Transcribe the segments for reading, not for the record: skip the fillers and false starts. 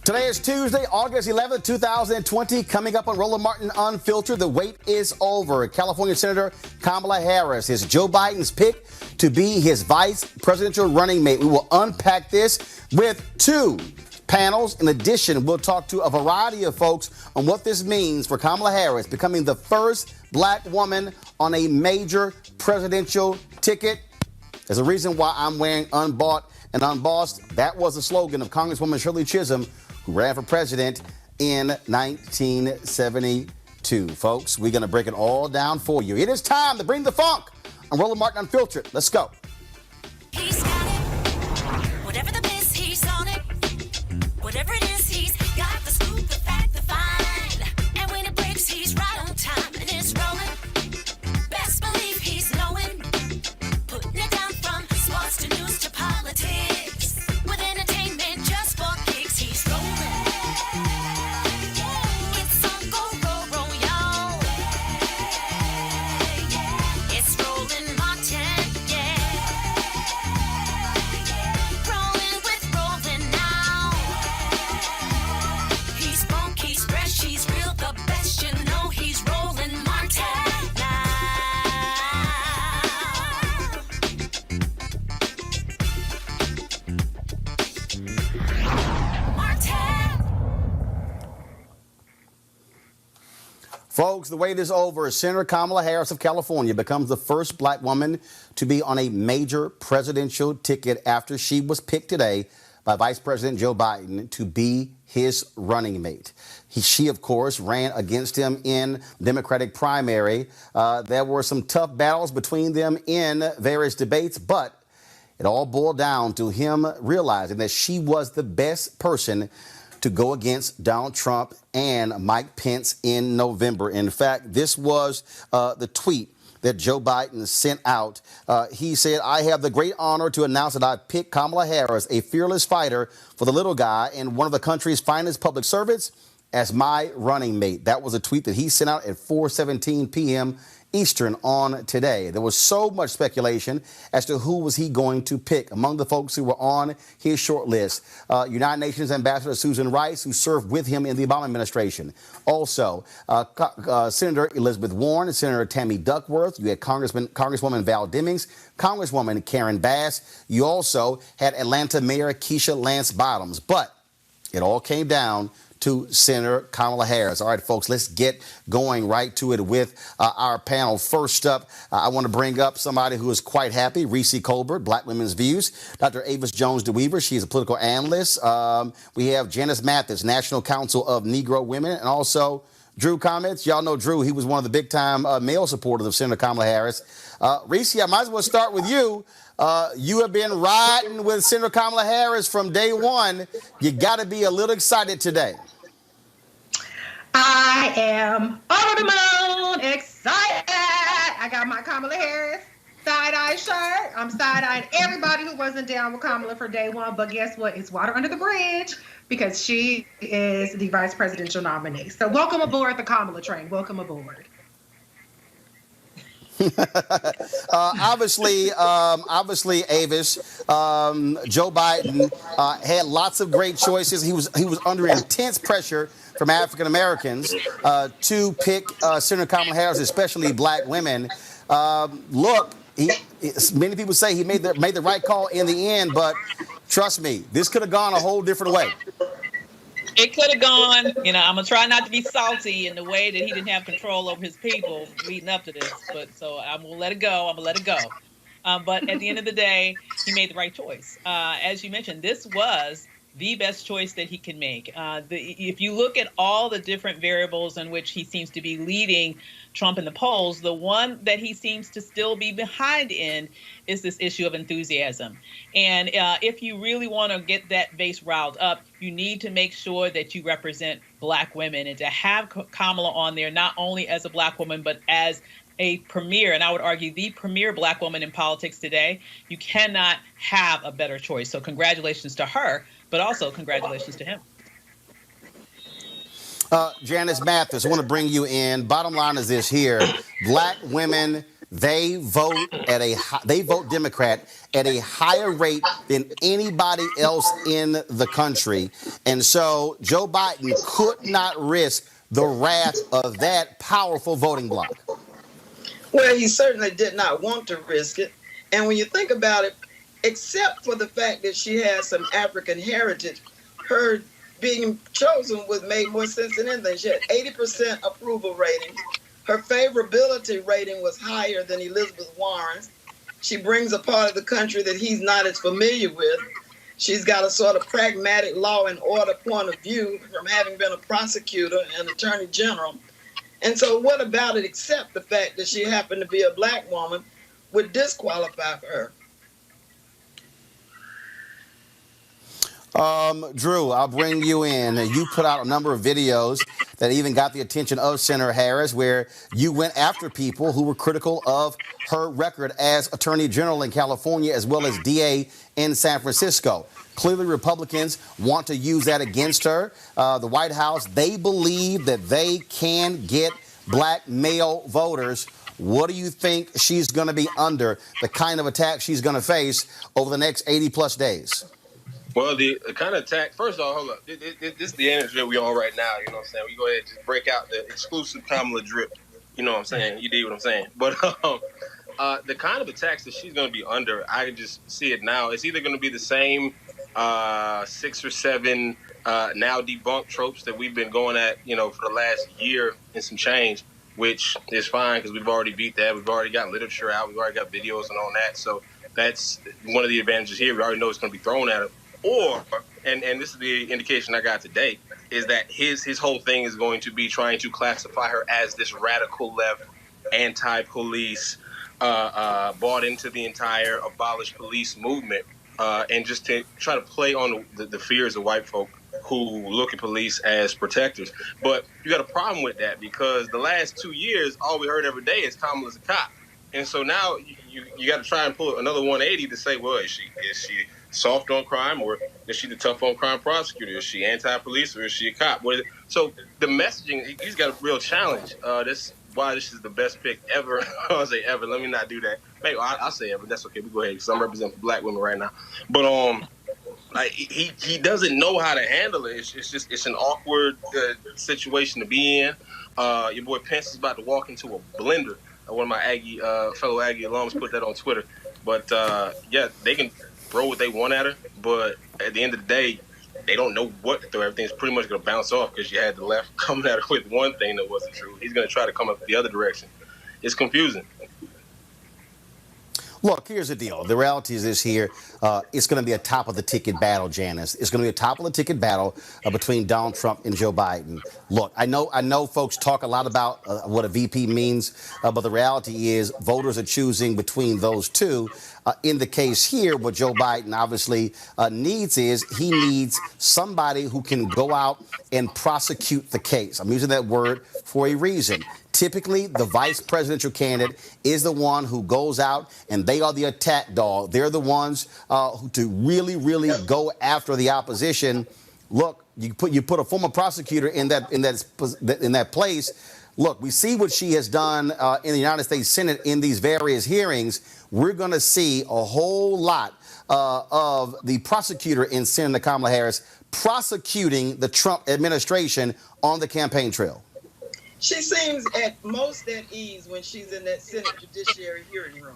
Today is Tuesday, August 11th, 2020. Coming up on Roland Martin Unfiltered, the wait is over. California Senator Kamala Harris is Joe Biden's pick to be his vice presidential running mate. We will unpack this with two panels. In addition, we'll talk to a variety of folks on what this means for Kamala Harris becoming the first black woman on a major presidential ticket. There's a reason why I'm wearing unbought and unbossed. That was the slogan of Congresswoman Shirley Chisholm, who ran for president in 1972. Folks, we're going to break it all down for you. It is time to bring the funk on Roland Martin Unfiltered. Let's go. He's got it. Whatever the miss, he's on it. Whatever it is, he's got the scoop, the fact, the find. And when it breaks, he's right on time and it's rolling. Best believe he's knowing. Putting it down from sports to news to politics. With entertainment just for kicks, he's rolling. It's on go, roll, y'all. It's Roland Martin, rolling with Roland now. He's funk, he's fresh, he's real, the best, you know he's Roland Martin now. Martin. Folks, the wait is over. Senator Kamala Harris of California becomes the first black woman to be on a major presidential ticket after she was picked today by Vice President Joe Biden to be his running mate. She, of course, ran against him in the Democratic primary. There were some tough battles between them in various debates, but it all boiled down to him realizing that she was the best person to go against Donald Trump and Mike Pence in November. In fact, this was the tweet that Joe Biden sent out. He said, "I have the great honor to announce that I picked Kamala Harris, a fearless fighter for the little guy and one of the country's finest public servants, as my running mate." That was a tweet that he sent out at 4:17 p.m. Eastern on today. There was so much speculation as to who was he going to pick. Among the folks who were on his short list, United Nations Ambassador Susan Rice, who served with him in the Obama administration. Also, Senator Elizabeth Warren, Senator Tammy Duckworth. You had Congresswoman Val Demings, Congresswoman Karen Bass. You also had Atlanta Mayor Keisha Lance Bottoms. But it all came down to Senator Kamala Harris. All right, folks, let's get going right to it with our panel. First up, I want to bring up somebody who is quite happy, Reese Colbert, Black Women's Views. Dr. Avis Jones-DeWeaver, she's a political analyst. We have Janice Mathis, National Council of Negro Women, and also Drew Comments. Y'all know Drew. He was one of the big-time male supporters of Senator Kamala Harris. Reese, I might as well start with you. You have been riding with Senator Kamala Harris from day one. You got to be a little excited today. I am over the moon, excited. I got my Kamala Harris side-eye shirt. I'm side-eyeing everybody who wasn't down with Kamala for day one. But guess what? It's water under the bridge because she is the vice presidential nominee. So welcome aboard the Kamala train. Welcome aboard. Obviously, Avis, Joe Biden had lots of great choices. He was under intense pressure from African Americans to pick Senator Kamala Harris, especially black women. Look, many people say he made the right call in the end, but trust me, this could have gone a whole different way. It could have gone, I'm going to try not to be salty in the way that he didn't have control over his people leading up to this. But so I'm going to let it go. But at the end of the day, he made the right choice. As you mentioned, this was the best choice that he can make. If you look at all the different variables in which he seems to be leading Trump in the polls, the one that he seems to still be behind in is this issue of enthusiasm. And if you really want to get that base riled up, you need to make sure that you represent black women. And to have Kamala on there, not only as a black woman, but as a premier, and I would argue the premier black woman in politics today, you cannot have a better choice. So congratulations to her, but also congratulations to him. Janice Mathis, I want to bring you in. Bottom line is this here. Black women they vote they vote Democrat at a higher rate than anybody else in the country. And so Joe Biden could not risk the wrath of that powerful voting bloc. Well, he certainly did not want to risk it. And when you think about it, except for the fact that she has some African heritage, her being chosen would make more sense than anything. She had 80% approval rating. Her favorability rating was higher than Elizabeth Warren's. She brings a part of the country that he's not as familiar with. She's got a sort of pragmatic law and order point of view from having been a prosecutor and attorney general. And so what about it except the fact that she happened to be a black woman would disqualify her? Drew, I'll bring you in. You put out a number of videos that even got the attention of Senator Harris, where you went after people who were critical of her record as Attorney General in California as well as DA in San Francisco. Clearly, Republicans want to use that against her. The White House, they believe that they can get black male voters. What do you think she's going to be under, the kind of attack she's going to face over the next 80 plus days? Well, the kind of attack, first of all, hold up. This is the energy that we're on right now, you know what I'm saying? We go ahead and just break out the exclusive Kamala drip, you know what I'm saying? You dig what I'm saying? But the kind of attacks that she's going to be under, I can just see it now. It's either going to be the same 6 or 7 now debunked tropes that we've been going at, you know, for the last year and some change, which is fine because we've already beat that. We've already got literature out. We've already got videos and all that. So that's one of the advantages here. We already know it's going to be thrown at him. Or, and this is the indication I got today, is that his whole thing is going to be trying to classify her as this radical left, anti-police, bought into the entire abolish police movement, and just to try to play on the fears of white folk who look at police as protectors. But you got a problem with that because the last 2 years, all we heard every day is Kamala's a cop. And so now you got to try and pull another 180 to say, well, is she soft on crime, or is she the tough on crime prosecutor? Is she anti-police, or is she a cop? So the messaging, he's got a real challenge. That's why this is the best pick ever. I'll say ever. Let me not do that. Maybe I'll say ever. That's okay. We go ahead because I'm representing black women right now. But like he doesn't know how to handle it. It's an awkward situation to be in. Your boy Pence is about to walk into a blender. One of my fellow Aggie alums put that on Twitter. But yeah, they can throw what they want at her, but at the end of the day, they don't know what to throw. Everything's pretty much going to bounce off because you had the left coming at her with one thing that wasn't true. He's going to try to come up the other direction. It's confusing. Look, here's the deal. The reality is this here. It's going to be a top-of-the-ticket battle, Janice. It's going to be a top-of-the-ticket battle between Donald Trump and Joe Biden. Look, I know folks talk a lot about what a VP means, but the reality is voters are choosing between those two. In the case here, what Joe Biden obviously needs is he needs somebody who can go out and prosecute the case. I'm using that word for a reason. Typically, the vice presidential candidate is the one who goes out and they are the attack dog. They're the ones who to really go after the opposition. Look, you put a former prosecutor in that place. Look, we see what she has done in the United States Senate in these various hearings. We're going to see a whole lot of the prosecutor in Senator Kamala Harris prosecuting the Trump administration on the campaign trail. She seems at most at ease when she's in that Senate Judiciary hearing room.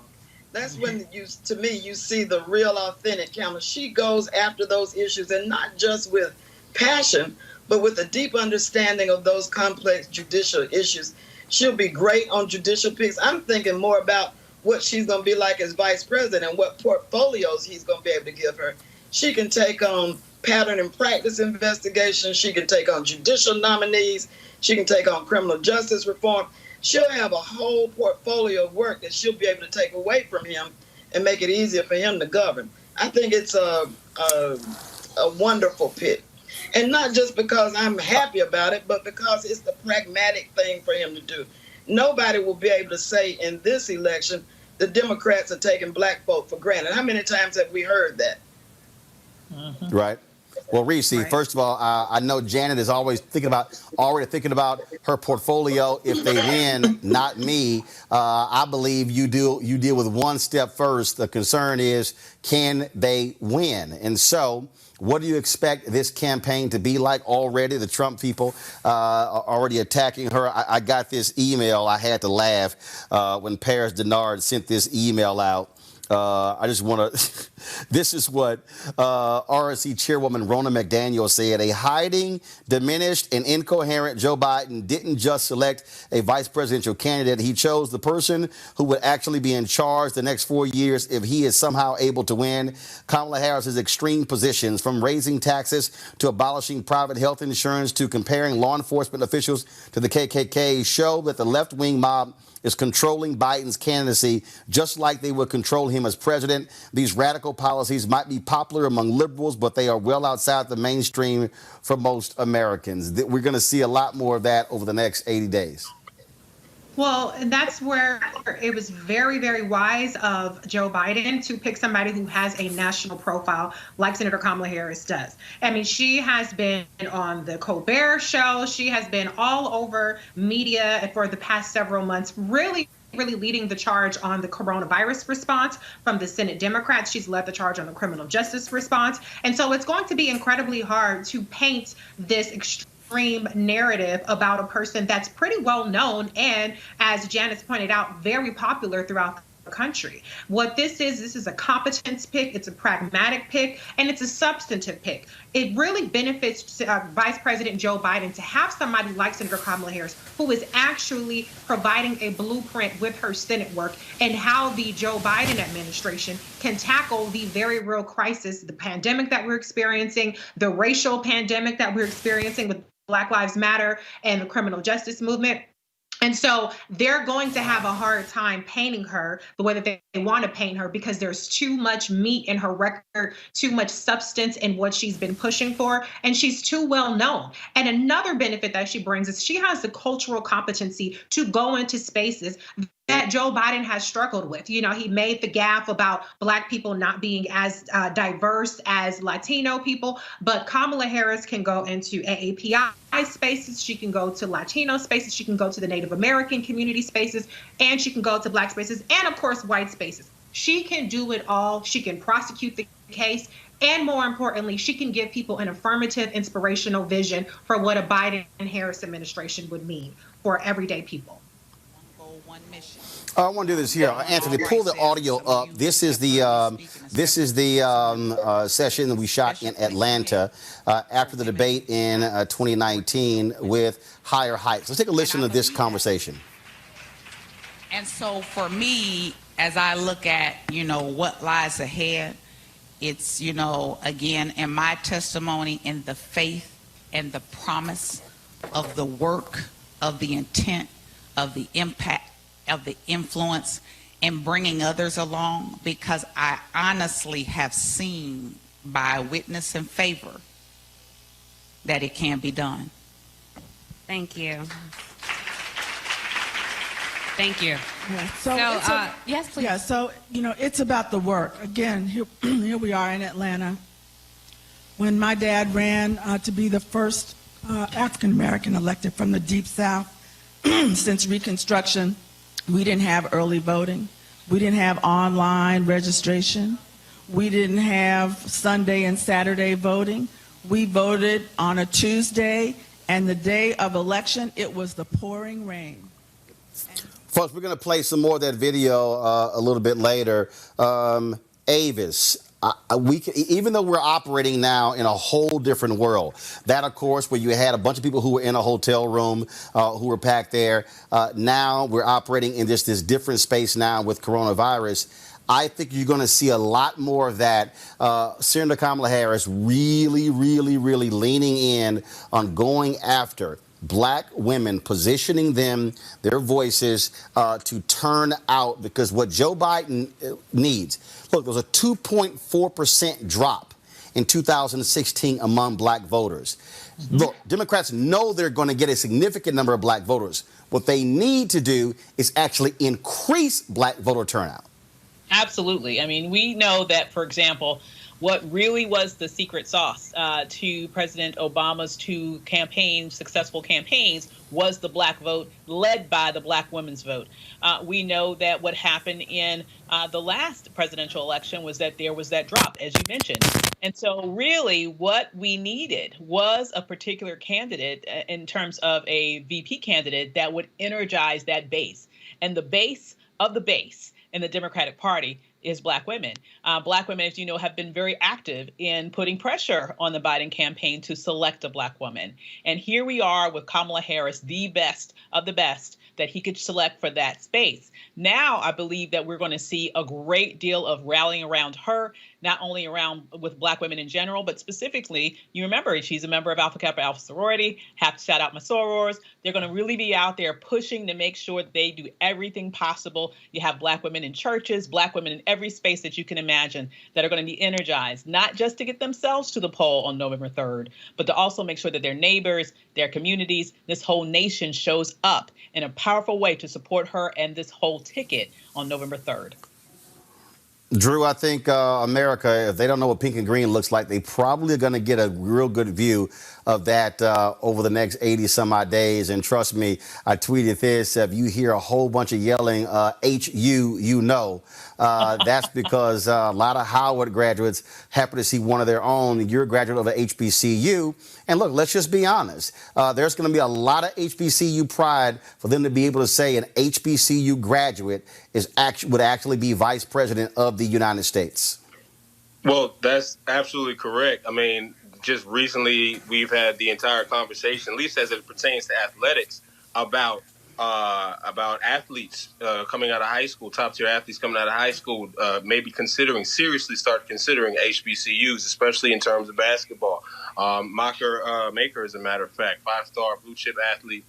That's when you see the real authentic Kamala. She goes after those issues, and not just with passion, but with a deep understanding of those complex judicial issues. She'll be great on judicial picks. I'm thinking more about what she's going to be like as vice president and what portfolios he's going to be able to give her. She can take on pattern and practice investigations. She can take on judicial nominees. She can take on criminal justice reform. She'll have a whole portfolio of work that she'll be able to take away from him and make it easier for him to govern. I think it's a wonderful pick. And not just because I'm happy about it, but because it's the pragmatic thing for him to do. Nobody will be able to say in this election the Democrats are taking black folk for granted. How many times have we heard that? Right. Well, Reese, Right. first of all, I know Janet is already thinking about her portfolio if they win, not me. I believe you deal with one step first. The concern is, can they win? And so, what do you expect this campaign to be like already? The Trump people are already attacking her. I got this email. I had to laugh when Paris Denard sent this email out. I just want to, this is what RNC Chairwoman Ronna McDaniel said. A hiding, diminished, and incoherent Joe Biden didn't just select a vice presidential candidate. He chose the person who would actually be in charge the next 4 years if he is somehow able to win. Kamala Harris's extreme positions, from raising taxes to abolishing private health insurance to comparing law enforcement officials to the KKK, show that the left-wing mob is controlling Biden's candidacy just like they would control him as president. These radical policies might be popular among liberals, but they are well outside the mainstream for most Americans. We're going to see a lot more of that over the next 80 days. Well, and that's where it was very, very wise of Joe Biden to pick somebody who has a national profile like Senator Kamala Harris does. I mean, she has been on the Colbert Show. She has been all over media for the past several months, really leading the charge on the coronavirus response from the Senate Democrats. She's led the charge on the criminal justice response. And so it's going to be incredibly hard to paint this extreme narrative about a person that's pretty well known and, as Janice pointed out, very popular throughout the country. What this is a competence pick, it's a pragmatic pick, and it's a substantive pick. It really benefits Vice President Joe Biden to have somebody like Senator Kamala Harris, who is actually providing a blueprint with her Senate work and how the Joe Biden administration can tackle the very real crisis, the pandemic that we're experiencing, the racial pandemic that we're experiencing with Black Lives Matter and the criminal justice movement. And so they're going to have a hard time painting her the way that they want to paint her, because there's too much meat in her record, too much substance in what she's been pushing for, and she's too well known. And another benefit that she brings is she has the cultural competency to go into spaces that Joe Biden has struggled with. You know, he made the gaffe about Black people not being as diverse as Latino people, but Kamala Harris can go into AAPI spaces, she can go to Latino spaces, she can go to the Native American community spaces, and she can go to Black spaces, and of course, white spaces. She can do it all. She can prosecute the case. And more importantly, she can give people an affirmative, inspirational vision for what a Biden and Harris administration would mean for everyday people. I want to do this here. Anthony, pull the audio up. This is the session that we shot in Atlanta after the debate in 2019 with Higher Heights. Let's take a listen to this conversation. And so for me, as I look at, what lies ahead, it's, again, in my testimony, in the faith and the promise of the work, of the intent, of the impact, of the influence, and bringing others along, because I honestly have seen by witness and favor that it can be done. Thank you. Thank you. Yeah, so yes, please. Yeah, so, it's about the work. Again, here we are in Atlanta. When my dad ran to be the first African-American elected from the Deep South since Reconstruction, we didn't have early voting. We didn't have online registration. We didn't have Sunday and Saturday voting. We voted on a Tuesday, and the day of election, it was the pouring rain. Folks, we're going to play some more of that video a little bit later. Avis, even though we're operating now in a whole different world, that, of course, where you had a bunch of people who were in a hotel room, who were packed there, now we're operating in this different space now with coronavirus. I think you're going to see a lot more of that. Senator Kamala Harris really leaning in on going after Black women, positioning their voices to turn out, because what Joe Biden needs, look, there was a 2.4% drop in 2016 among Black voters. Mm-hmm. Look, Democrats know they're going to get a significant number of Black voters. What they need to do is actually increase Black voter turnout. Absolutely. I mean, we know that, for example, what really was the secret sauce to President Obama's two successful campaigns, was the Black vote, led by the Black women's vote. We know that what happened in the last presidential election was that there was that drop, as you mentioned. And so really what we needed was a particular candidate in terms of a VP candidate that would energize that base. And the base of the base in the Democratic Party is Black women. Black women, as you know, have been very active in putting pressure on the Biden campaign to select a Black woman. And here we are with Kamala Harris, the best of the best that he could select for that space. Now, I believe that we're going to see a great deal of rallying around her, not only around with Black women in general, but specifically, you remember, she's a member of Alpha Kappa Alpha sorority. Have to shout out my sorors. They're going to really be out there pushing to make sure that they do everything possible. You have Black women in churches, Black women in every space that you can imagine that are going to be energized, not just to get themselves to the poll on November 3rd, but to also make sure that their neighbors, their communities, this whole nation shows up in a powerful way to support her and this whole ticket on November 3rd. Drew, I think America, if they don't know what pink and green looks like, they probably are going to get a real good view of that over the next 80 some odd days. And trust me, I tweeted this. If you hear a whole bunch of yelling, H-U, you know, that's because a lot of Howard graduates happen to see one of their own. You're a graduate of a HBCU. And look, let's just be honest. There's going to be a lot of HBCU pride for them to be able to say an HBCU graduate would actually be vice president of the United States. Well, that's absolutely correct. I mean, just recently we've had the entire conversation, at least as it pertains to athletics, about athletes coming out of high school, top tier athletes coming out of high school, maybe seriously start considering HBCUs, especially in terms of basketball. Maker, as a matter of fact, 5-star blue chip athlete,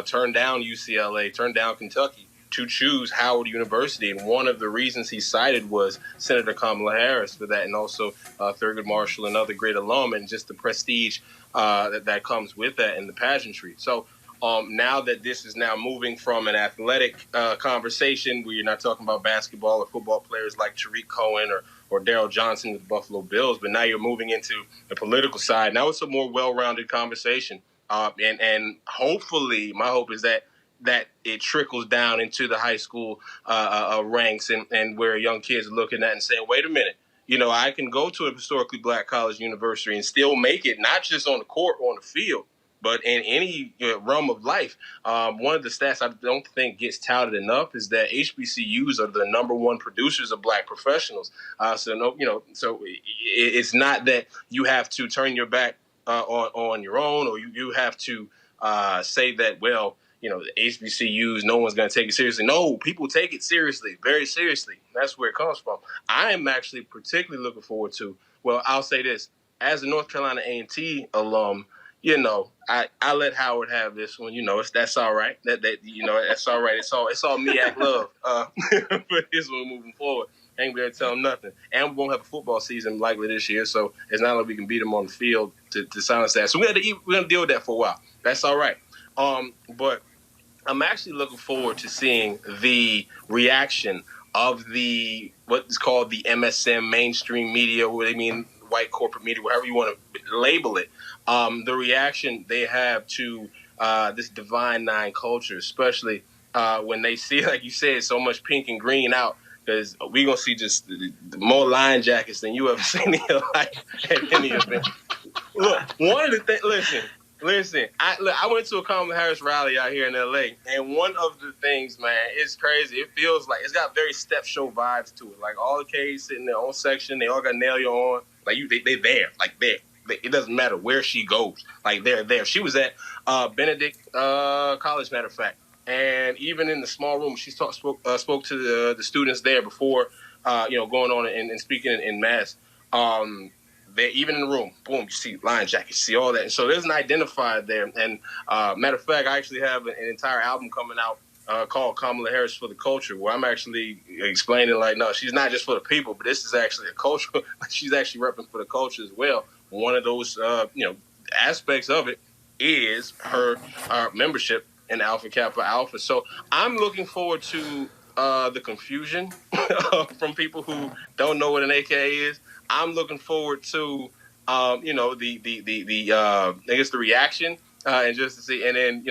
turned down UCLA, turned down Kentucky to choose Howard University. And one of the reasons he cited was Senator Kamala Harris for that, and also Thurgood Marshall, another great alum, and just the prestige that comes with that and the pageantry. So now that this is now moving from an athletic conversation where you're not talking about basketball or football players like Tariq Cohen or Daryl Johnson with the Buffalo Bills, but now you're moving into the political side. Now it's a more well-rounded conversation. And hopefully, my hope is that it trickles down into the high school ranks and where young kids are looking at and saying, wait a minute, you know, I can go to a historically Black college university and still make it, not just on the court or on the field, but in any realm of life. One of the stats I don't think gets touted enough is that HBCUs are the number one producers of Black professionals. So it's not that you have to turn your back on your own, or you have to say that, well, you know, the HBCUs, no one's going to take it seriously. No, people take it seriously, very seriously. That's where it comes from. I am actually particularly looking forward to, well, I'll say this, as a North Carolina A&T alum, you know, I let Howard have this one. You know, that's all right. That's all right. It's all MEAC love for this one moving forward. I ain't gonna tell him nothing. And we won't have a football season likely this year, so it's not like we can beat them on the field to silence that. So we're gonna deal with that for a while. That's all right. But I'm actually looking forward to seeing the reaction of what is called the MSM mainstream media, what they mean white corporate media, whatever you want to label it. The reaction they have to this Divine Nine culture, especially when they see, like you said, so much pink and green out, because we're going to see just more line jackets than you ever seen in your life at any event. Look, one of the things, listen, I went to a Kamala Harris rally out here in L.A., and one of the things, man, it's crazy. It feels like it's got very step show vibes to it. Like all the kids sit in their own section, they all got nail on. Like they there, like there. It doesn't matter where she goes. Like they're there. She was at Benedict College, matter of fact. And even in the small room, she spoke to the students there before, going on and speaking in mass. They even in the room, boom, you see line jackets, you see all that. And so there's an identifier there. And matter of fact, I actually have an entire album coming out called Kamala Harris for the Culture, where I'm actually explaining, like, no, she's not just for the people, but this is actually a culture. She's actually repping for the culture as well. One of those, aspects of it is her membership in Alpha Kappa Alpha. So I'm looking forward to the confusion from people who don't know what an AKA is. I'm looking forward to, I guess the reaction and just to see, and then,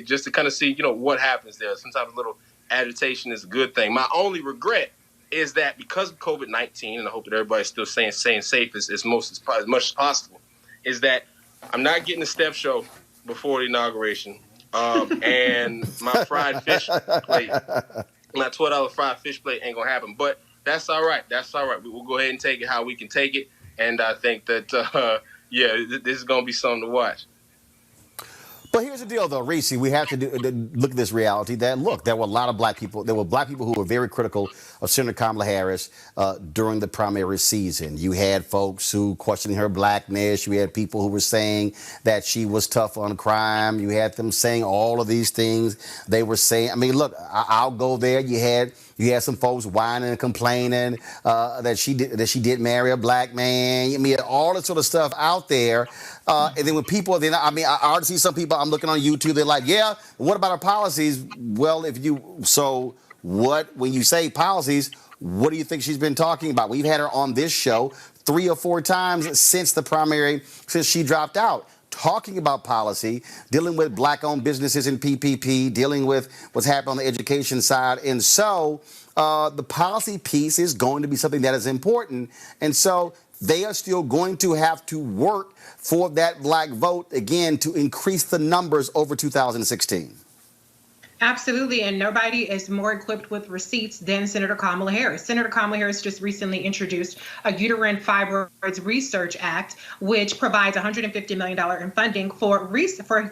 just to kind of see, what happens there. Sometimes a little agitation is a good thing. My only regret is that because of COVID-19, and I hope that everybody's still staying safe as much as possible, is that I'm not getting a step show before the inauguration, and my fried fish plate, my $12 fried fish plate ain't gonna happen. But that's all right. We'll go ahead and take it how we can take it, and I think that this is gonna be something to watch. But here's the deal, though, Reese. We have to look at this reality that, look, there were a lot of black people. There were black people who were very critical of Senator Kamala Harris during the primary season. You had folks who questioning her blackness. You had people who were saying that she was tough on crime. You had them saying all of these things. They were saying, I mean, look, I'll go there. You had some folks whining and complaining that she did marry a black man. I mean, all that sort of stuff out there. And then when people, I already see some people, I'm looking on YouTube, they're like, yeah, what about our policies? Well, when you say policies, what do you think she's been talking about? We've had her on this show 3 or 4 times since the primary, since she dropped out, talking about policy, dealing with black-owned businesses in PPP, dealing with what's happening on the education side. And so the policy piece is going to be something that is important. And so they are still going to have to work for that black vote, again, to increase the numbers over 2016. Absolutely, and nobody is more equipped with receipts than Senator Kamala Harris. Senator Kamala Harris just recently introduced a uterine fibroids research act, which provides $150 million in funding for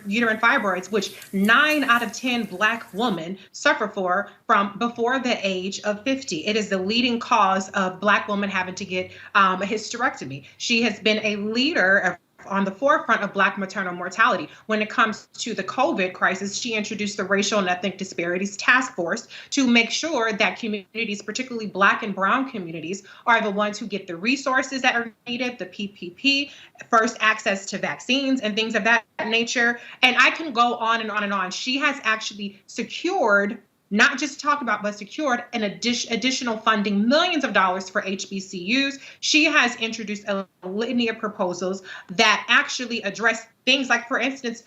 uterine fibroids, which 9 out of 10 black women suffer from before the age of 50. It is the leading cause of black women having to get a hysterectomy. She has been a leader on the forefront of black maternal mortality. When it comes to the COVID crisis, she introduced the Racial and Ethnic Disparities Task Force to make sure that communities, particularly black and brown communities, are the ones who get the resources that are needed, the PPP, first access to vaccines and things of that nature. And I can go on and on and on. She has actually secured, not just talked about, but secured an additional funding, millions of dollars for HBCUs. She has introduced a litany of proposals that actually address things like, for instance,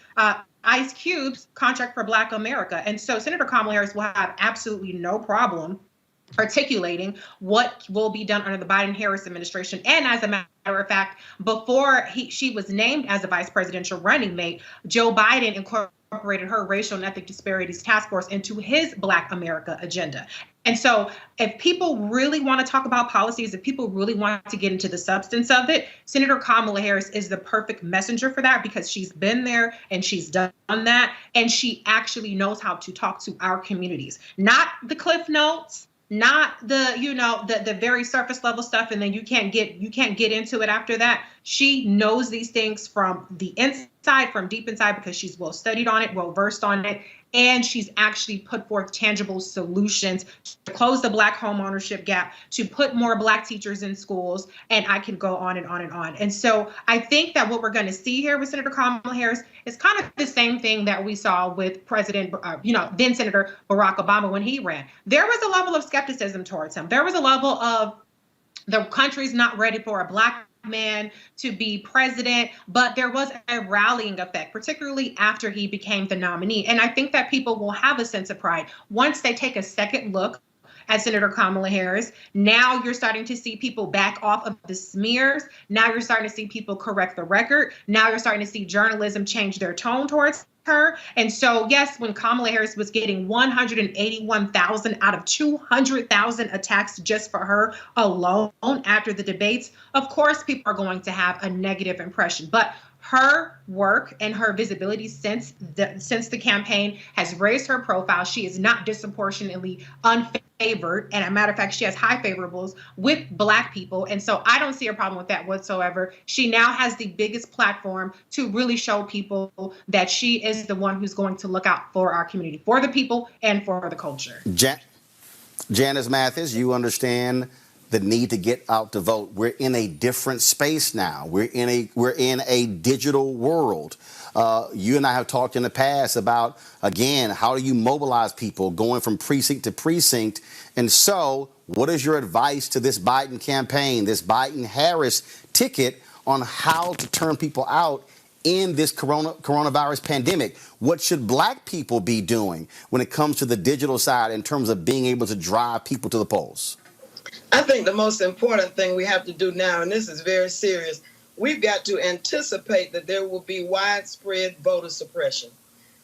Ice Cube's contract for Black America. And so Senator Kamala Harris will have absolutely no problem articulating what will be done under the Biden-Harris administration. And as a matter of fact, before she was named as a vice presidential running mate, Joe Biden incorporated her Racial and Ethnic Disparities Task Force into his Black America agenda. And so if people really want to talk about policies, if people really want to get into the substance of it, Senator Kamala Harris is the perfect messenger for that, because she's been there and she's done that. And she actually knows how to talk to our communities, not the Cliff Notes, not the very surface level stuff, and then you can't get into it after that. She knows these things from the inside, from deep inside, because she's well studied on it, well versed on it, and she's actually put forth tangible solutions to close the black home ownership gap, to put more black teachers in schools, and I can go on and on and on. And so I think that what we're going to see here with Senator Kamala Harris is kind of the same thing that we saw with then Senator Barack Obama when he ran. There was a level of skepticism towards him. There was a level of the country's not ready for a black man to be president, but there was a rallying effect, particularly after he became the nominee. And I think that people will have a sense of pride once they take a second look at Senator Kamala Harris. Now you're starting to see people back off of the smears. Now you're starting to see people correct the record. Now you're starting to see journalism change their tone towards her. And so, yes, when Kamala Harris was getting 181,000 out of 200,000 attacks just for her alone after the debates, of course, people are going to have a negative impression. But her work and her visibility since the campaign has raised her profile. She is not disproportionately unfavored. And as a matter of fact, she has high favorables with black people. And so I don't see a problem with that whatsoever. She now has the biggest platform to really show people that she is the one who's going to look out for our community, for the people and for the culture. Janice Mathis, you understand the need to get out to vote. We're in a different space now. We're in a digital world. You and I have talked in the past about, again, how do you mobilize people going from precinct to precinct? And so what is your advice to this Biden campaign, this Biden-Harris ticket, on how to turn people out in this coronavirus pandemic? What should black people be doing when it comes to the digital side in terms of being able to drive people to the polls? I think the most important thing we have to do now, and this is very serious, we've got to anticipate that there will be widespread voter suppression.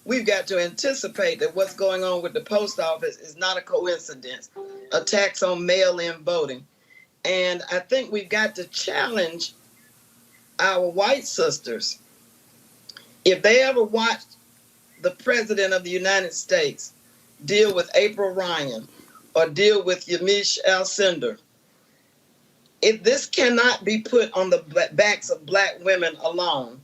We've got to anticipate that what's going on with the post office is not a coincidence, attacks on mail-in voting. And I think we've got to challenge our white sisters. If they ever watched the President of the United States deal with April Ryan or deal with Yamiche Alcindor, this cannot be put on the backs of black women alone.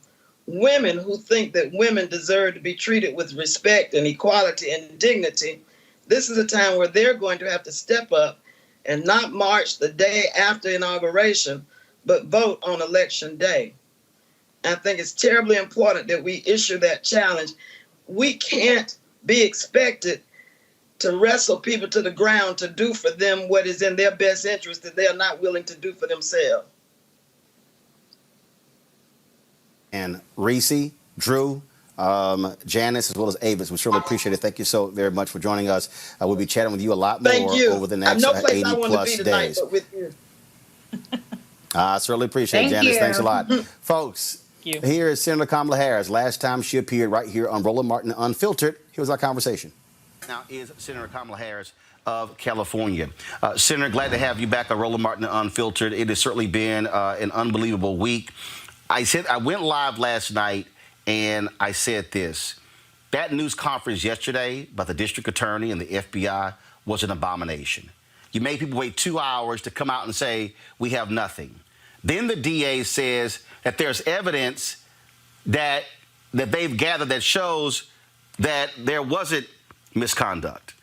Women who think that women deserve to be treated with respect and equality and dignity, this is a time where they're going to have to step up and not march the day after inauguration, but vote on election day. I think it's terribly important that we issue that challenge. We can't be expected to wrestle people to the ground to do for them what is in their best interest that they are not willing to do for themselves. And Reese, Drew, Janice, as well as Avis, we surely appreciate it. Thank you so very much for joining us. We'll be chatting with you a lot more over the next 80 plus days. But with you. I certainly appreciate it, Janice. Thanks a lot. Folks, you. Here is Senator Kamala Harris. Last time she appeared right here on Roland Martin Unfiltered. Here was our conversation. Now is Senator Kamala Harris of California. Senator, glad to have you back on Roland Martin Unfiltered. It has certainly been an unbelievable week. I went live last night and I said this. That news conference yesterday by the district attorney and the FBI was an abomination. You made people wait 2 hours to come out and say, we have nothing. Then the DA says that there's evidence that they've gathered that shows that there wasn't misconduct.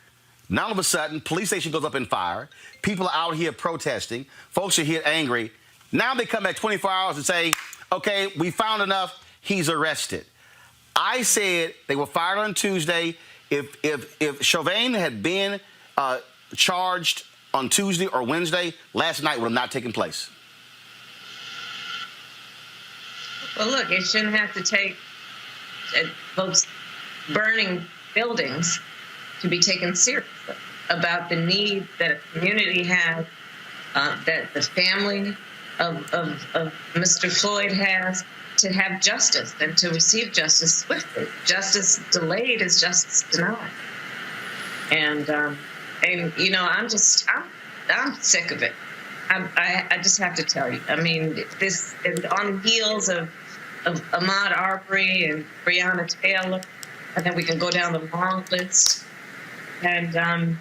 Now all of a sudden, police station goes up in fire. People are out here protesting. Folks are here angry. Now they come back 24 hours and say, okay, we found enough. He's arrested. I said they were fired on Tuesday. If Chauvin had been charged on Tuesday or Wednesday, last night would have not taken place. Well, look, it shouldn't have to take folks burning buildings to be taken seriously about the need that a community has, that the family of Mr. Floyd has to have justice and to receive justice swiftly. Justice delayed is justice denied. And you know, I'm sick of it. I just have to tell you. I mean, this is on the heels of Ahmaud Arbery and Breonna Taylor, and then we can go down the long list. And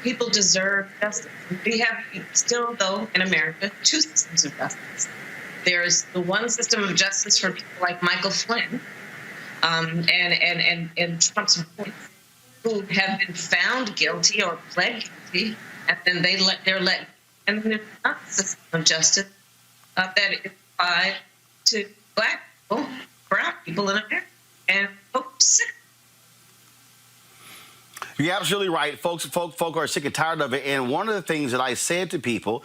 people deserve justice. We have still, though, in America, two systems of justice. There's the one system of justice for people like Michael Flynn and Trump's supporters who have been found guilty or pled guilty, and then they're let. And there's another system of justice that is applied to black people, brown people in America, and folks sick. You're absolutely right. Folk are sick and tired of it. And one of the things that I said to people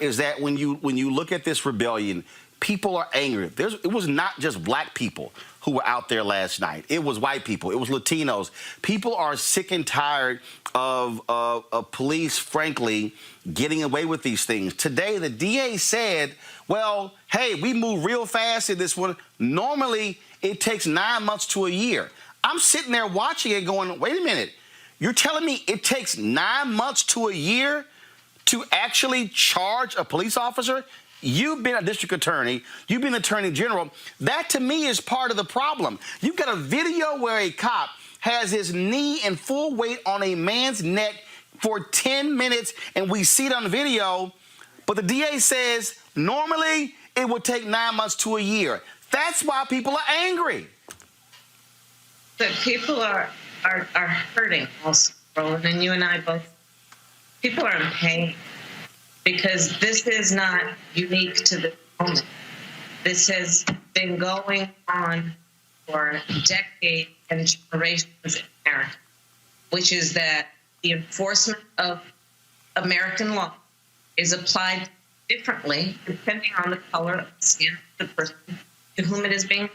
is that when you look at this rebellion, people are angry. It was not just black people who were out there last night. It was white people. It was Latinos. People are sick and tired of police, frankly, getting away with these things. Today, the DA said, well, hey, we move real fast in this one. Normally, it takes 9 months to a year. I'm sitting there watching it going, wait a minute. You're telling me it takes 9 months to a year to actually charge a police officer? You've been a district attorney. You've been attorney general. That, to me, is part of the problem. You've got a video where a cop has his knee in full weight on a man's neck for 10 minutes, and we see it on the video. But the DA says normally it would take 9 months to a year. That's why people are angry. But people are hurting also, Roland, and you and I both. People are in pain. because this is not unique to the moment. This has been going on for decades and generations in America, which is that the enforcement of American law is applied differently depending on the color of the skin of the person to whom it is being.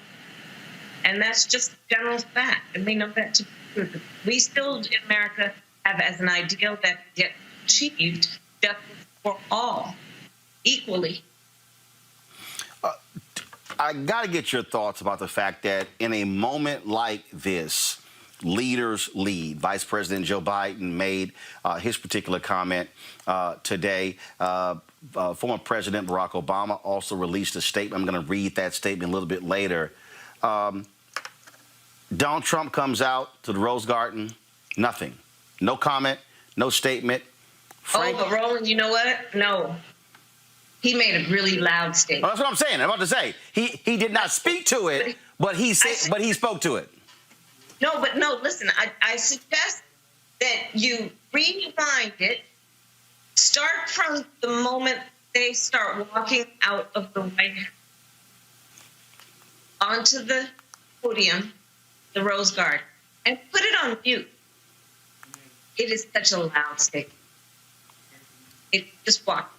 And that's just general fact, and we know that to be true. We still in America have as an ideal that gets achieved justice for all equally. I got to get your thoughts about the fact that in a moment like this, leaders lead. Vice President Joe Biden made his particular comment today. Former President Barack Obama also released a statement. I'm going to read that statement a little bit later. Donald Trump comes out to the Rose Garden, nothing. No comment, no statement. But Roland, you know what? No. He made a really loud statement. Well, that's what I'm saying. I'm about to say. He did not speak to it, but he spoke to it. No, listen, I suggest that you rewind it, start from the moment they start walking out of the White House onto the podium, the Rose Garden, and put it on mute. It is such a loud statement. Just walk.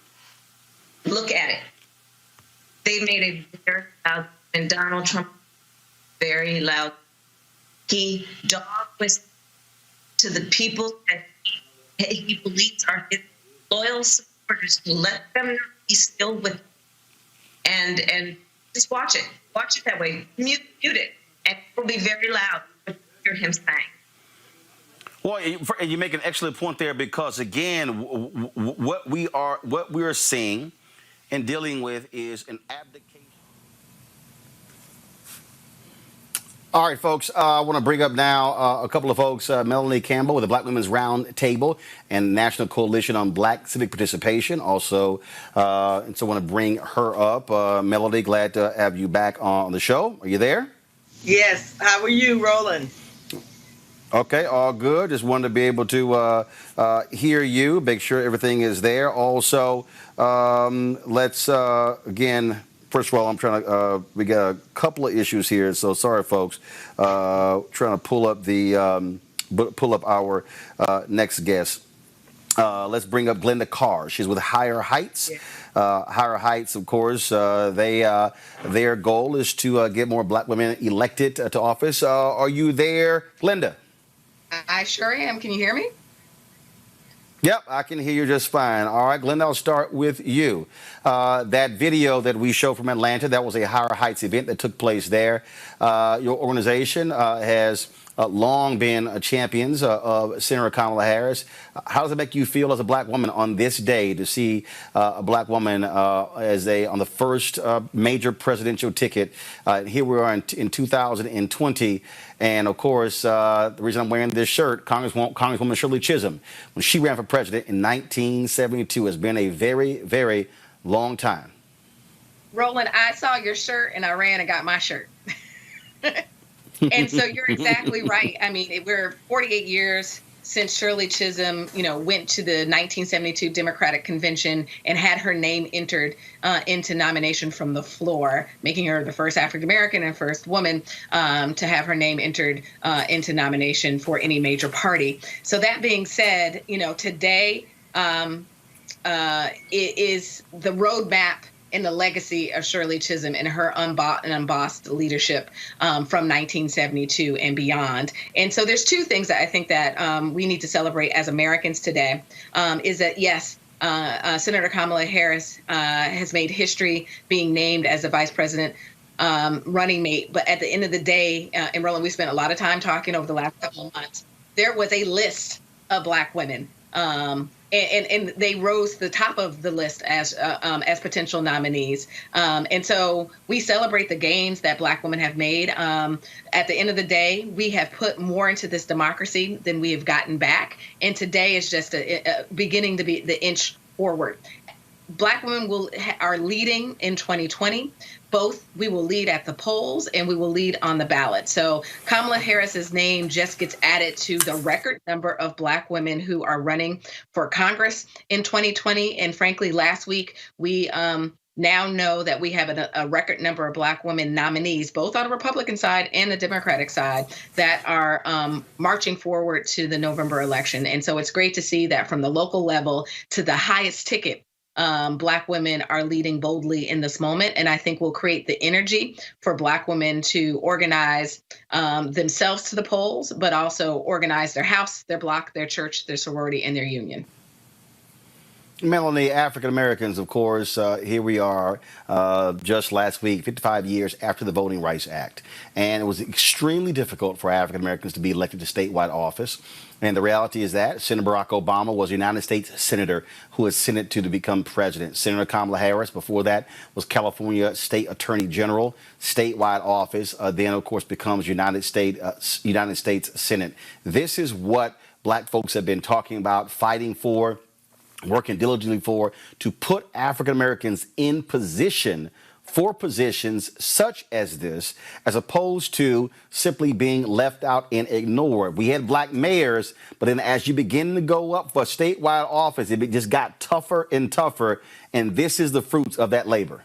Look at it. They made a very loud, and Donald Trump, very loud. He dog whistled to the people that he believes are his loyal supporters to let them know he's still with them. And just watch it. Watch it that way. Mute it. And it will be very loud to hear him saying. Well, you make an excellent point there because, again, what we are seeing and dealing with is an abdication. All right, folks, I want to bring up now a couple of folks, Melanie Campbell with the Black Women's Round Table and National Coalition on Black Civic Participation also. And so I want to bring her up. Melody, glad to have you back on the show. Are you there? Yes. How are you, Roland? Okay, all good. Just wanted to be able to hear you, make sure everything is there. Also, let's, again, first of all, I'm trying to, we got a couple of issues here, so sorry, folks. Trying to pull up our next guest. Let's bring up Glenda Carr. She's with Higher Heights. Yeah. Higher Heights, of course, their goal is to get more Black women elected to office. Are you there, Glenda? I sure am. Can you hear me? Yep, I can hear you just fine. All right, Glenda, I'll start with you. That video that we showed from Atlanta, that was a Higher Heights event that took place there. Your organization has long been champions of Senator Kamala Harris. How does it make you feel as a Black woman on this day to see a Black woman on the first major presidential ticket? Here we are in 2020. And, of course, the reason I'm wearing this shirt, Congresswoman Shirley Chisholm, when she ran for president in 1972, has been a very, very long time. Roland, I saw your shirt and I ran and got my shirt. And so you're exactly right. I mean, we're 48 years since Shirley Chisholm, went to the 1972 Democratic Convention and had her name entered into nomination from the floor, making her the first African American and first woman to have her name entered into nomination for any major party. So that being said, today it is the roadmap and the legacy of Shirley Chisholm and her unbought and unbossed leadership from 1972 and beyond. And so there's two things that I think that we need to celebrate as Americans today, is that, yes, Senator Kamala Harris has made history being named as the vice president running mate. But at the end of the day, and Roland, we spent a lot of time talking over the last couple of months, there was a list of Black women and they rose to the top of the list as potential nominees. And so we celebrate the gains that Black women have made. At the end of the day, we have put more into this democracy than we have gotten back. And today is just beginning to be the inch forward. Black women are leading in 2020. Both we will lead at the polls and we will lead on the ballot. So Kamala Harris's name just gets added to the record number of Black women who are running for Congress in 2020. And frankly, last week we now know that we have a record number of Black women nominees, both on the Republican side and the Democratic side, that are marching forward to the November election. And so it's great to see that from the local level to the highest ticket, Black women are leading boldly in this moment, and I think will create the energy for Black women to organize themselves to the polls, but also organize their house, their block, their church, their sorority, and their union. Melanie, African Americans, of course, here we are just last week, 55 years after the Voting Rights Act. And it was extremely difficult for African Americans to be elected to statewide office. And the reality is that Senator Barack Obama was a United States Senator who was Senate to become president. Senator Kamala Harris, before that, was California State Attorney General, statewide office, then, of course, becomes United States Senate. This is what Black folks have been talking about, fighting for, working diligently for, to put African Americans in position for positions such as this, as opposed to simply being left out and ignored. We had Black mayors, but then as you begin to go up for statewide office, it just got tougher and tougher, and this is the fruits of that labor.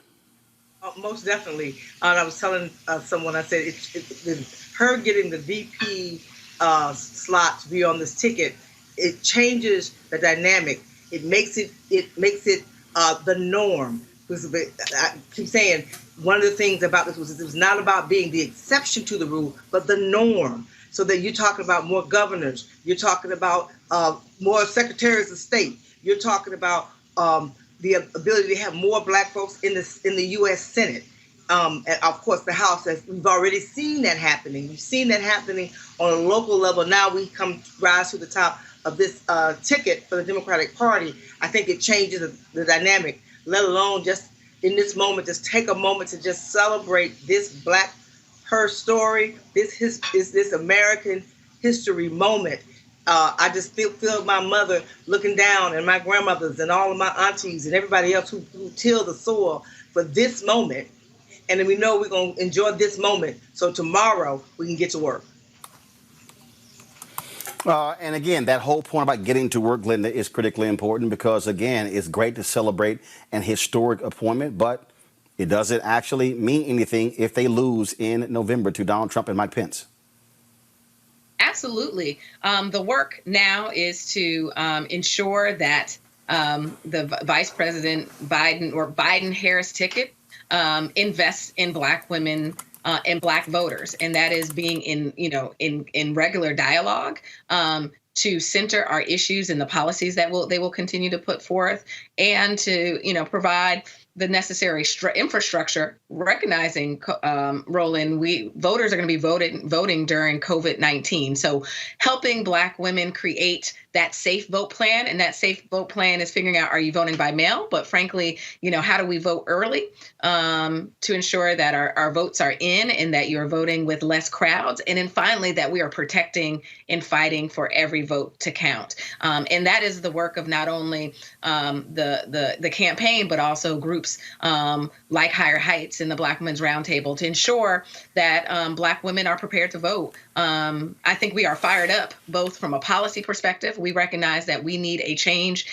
Most definitely. I was telling someone, I said, her getting the VP slot to be on this ticket, it changes the dynamic. It makes it the norm. I keep saying one of the things about this was it was not about being the exception to the rule, but the norm. So that you're talking about more governors, you're talking about more secretaries of state, you're talking about the ability to have more Black folks in the U.S. Senate, and of course the House. As we've already seen that happening. You've seen that happening on a local level. Now we rise to the top of this ticket for the Democratic Party. I think it changes the dynamic, let alone just in this moment, just take a moment to just celebrate this her story, this American history moment. I just feel my mother looking down, and my grandmothers and all of my aunties and everybody else who tilled the soil for this moment. And then we know we're going to enjoy this moment, so tomorrow we can get to work. And again, that whole point about getting to work, Linda, is critically important because, again, it's great to celebrate an historic appointment, but it doesn't actually mean anything if they lose in November to Donald Trump and Mike Pence. Absolutely. The work now is to ensure that the Vice President Biden or Biden-Harris ticket invests in Black women and Black voters, and that is being in regular dialogue to center our issues and the policies that they will continue to put forth, and to provide the necessary infrastructure, recognizing, Roland, voters are going to be voting during COVID-19. So helping Black women create that safe vote plan, and that safe vote plan is figuring out, are you voting by mail? But frankly, how do we vote early to ensure that our votes are in and that you're voting with less crowds? And then finally, that we are protecting and fighting for every vote to count. And that is the work of not only the campaign, but also groups like Higher Heights and the Black Women's Roundtable to ensure that Black women are prepared to vote. I think we are fired up, both from a policy perspective. We recognize that we need a change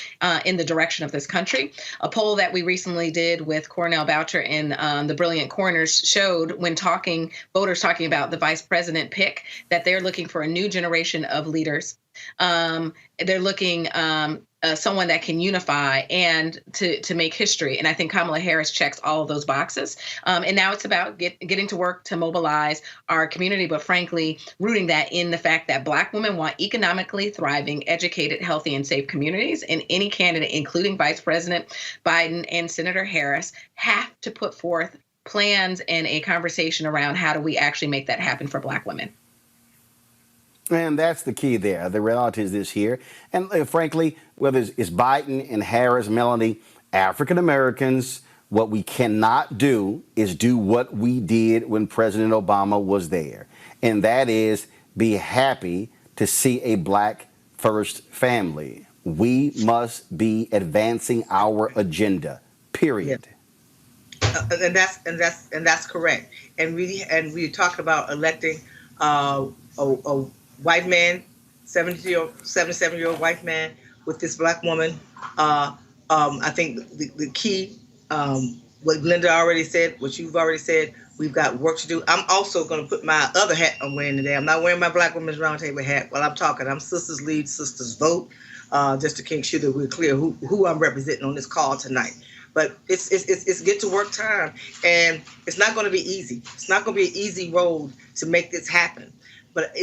in the direction of this country. A poll that we recently did with Cornell Boucher and the Brilliant Corners showed, when voters talking about the vice president pick, that they're looking for a new generation of leaders. They're looking someone that can unify and to make history. And I think Kamala Harris checks all of those boxes. And now it's about getting to work to mobilize our community, but frankly, rooting that in the fact that Black women want economically thriving, educated, healthy, and safe communities. And any candidate, including Vice President Biden and Senator Harris, have to put forth plans and a conversation around how do we actually make that happen for Black women. And that's the key there. The reality is this here. And frankly, whether it's Biden and Harris, Melanie, African Americans, what we cannot do is do what we did when President Obama was there. And that is be happy to see a Black first family. We must be advancing our agenda. Period. And that's correct. And we talked about electing a white man, 77-year-old white man with this black woman. I think the key, what Glenda already said, what you've already said, we've got work to do. I'm also going to put my other hat I'm wearing today. I'm not wearing my Black Women's Roundtable hat while I'm talking. I'm Sisters Lead, Sisters Vote, just to make sure that we're clear who I'm representing on this call tonight. But it's get to work time, and it's not going to be easy. It's not going to be an easy road to make this happen. But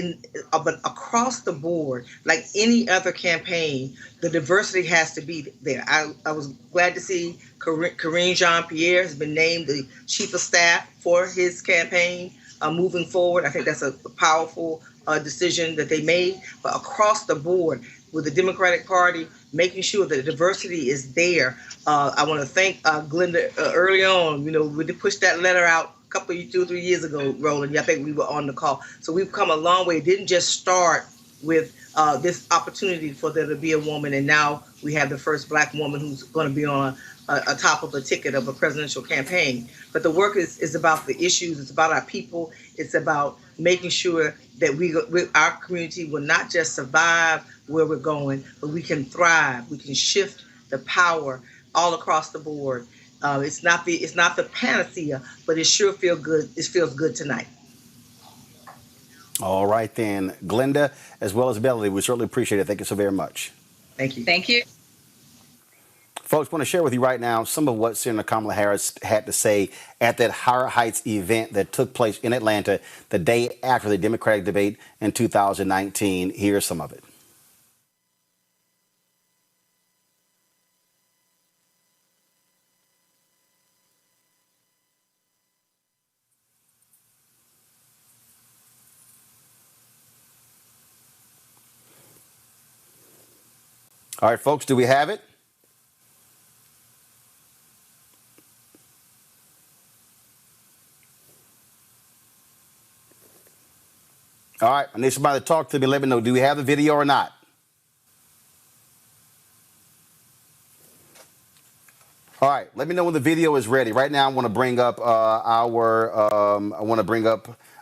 but across the board, like any other campaign, the diversity has to be there. I was glad to see Karine Jean-Pierre has been named the chief of staff for his campaign moving forward. I think that's a powerful decision that they made. But across the board, with the Democratic Party, making sure that the diversity is there. I want to thank Glenda early on. You know, we pushed that letter out a couple of 2 or 3 years ago, Roland. I think we were on the call. So we've come a long way. It didn't just start with this opportunity for there to be a woman, and now we have the first black woman who's going to be on a top of a ticket of a presidential campaign. But the work is about the issues. It's about our people. It's about making sure that our community will not just survive where we're going, but we can thrive. We can shift the power all across the board. It's not the panacea, but it sure feels good. It feels good tonight. All right, then. Glenda, as well as Melody, we certainly appreciate it. Thank you so very much. Thank you. Thank you. Folks, I want to share with you right now some of what Senator Kamala Harris had to say at that Higher Heights event that took place in Atlanta the day after the Democratic debate in 2019. Here's some of it. All right, folks, do we have it? All right, I need somebody to talk to me. Let me know, do we have the video or not? All right, let me know when the video is ready. Right now, I want to bring up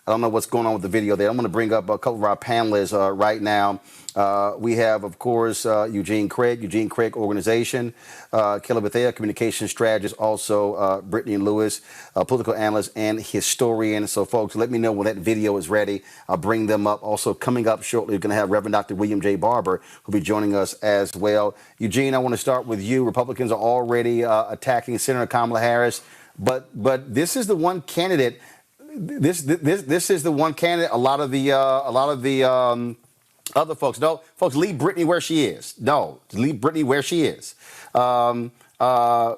I don't know what's going on with the video there. I'm going to bring up a couple of our panelists right now. We have, of course, Eugene Craig Organization, Kelly Bethea, communication strategist, also Brittany Lewis, political analyst and historian. So, folks, let me know when that video is ready. I'll bring them up. Also, coming up shortly, we're going to have Reverend Dr. William J. Barber, who'll be joining us as well. Eugene, I want to start with you. Republicans are already attacking Senator Kamala Harris, but this is the one candidate. This is the one candidate. A lot of the other folks. No, folks, leave Brittany where she is. No, leave Brittany where she is.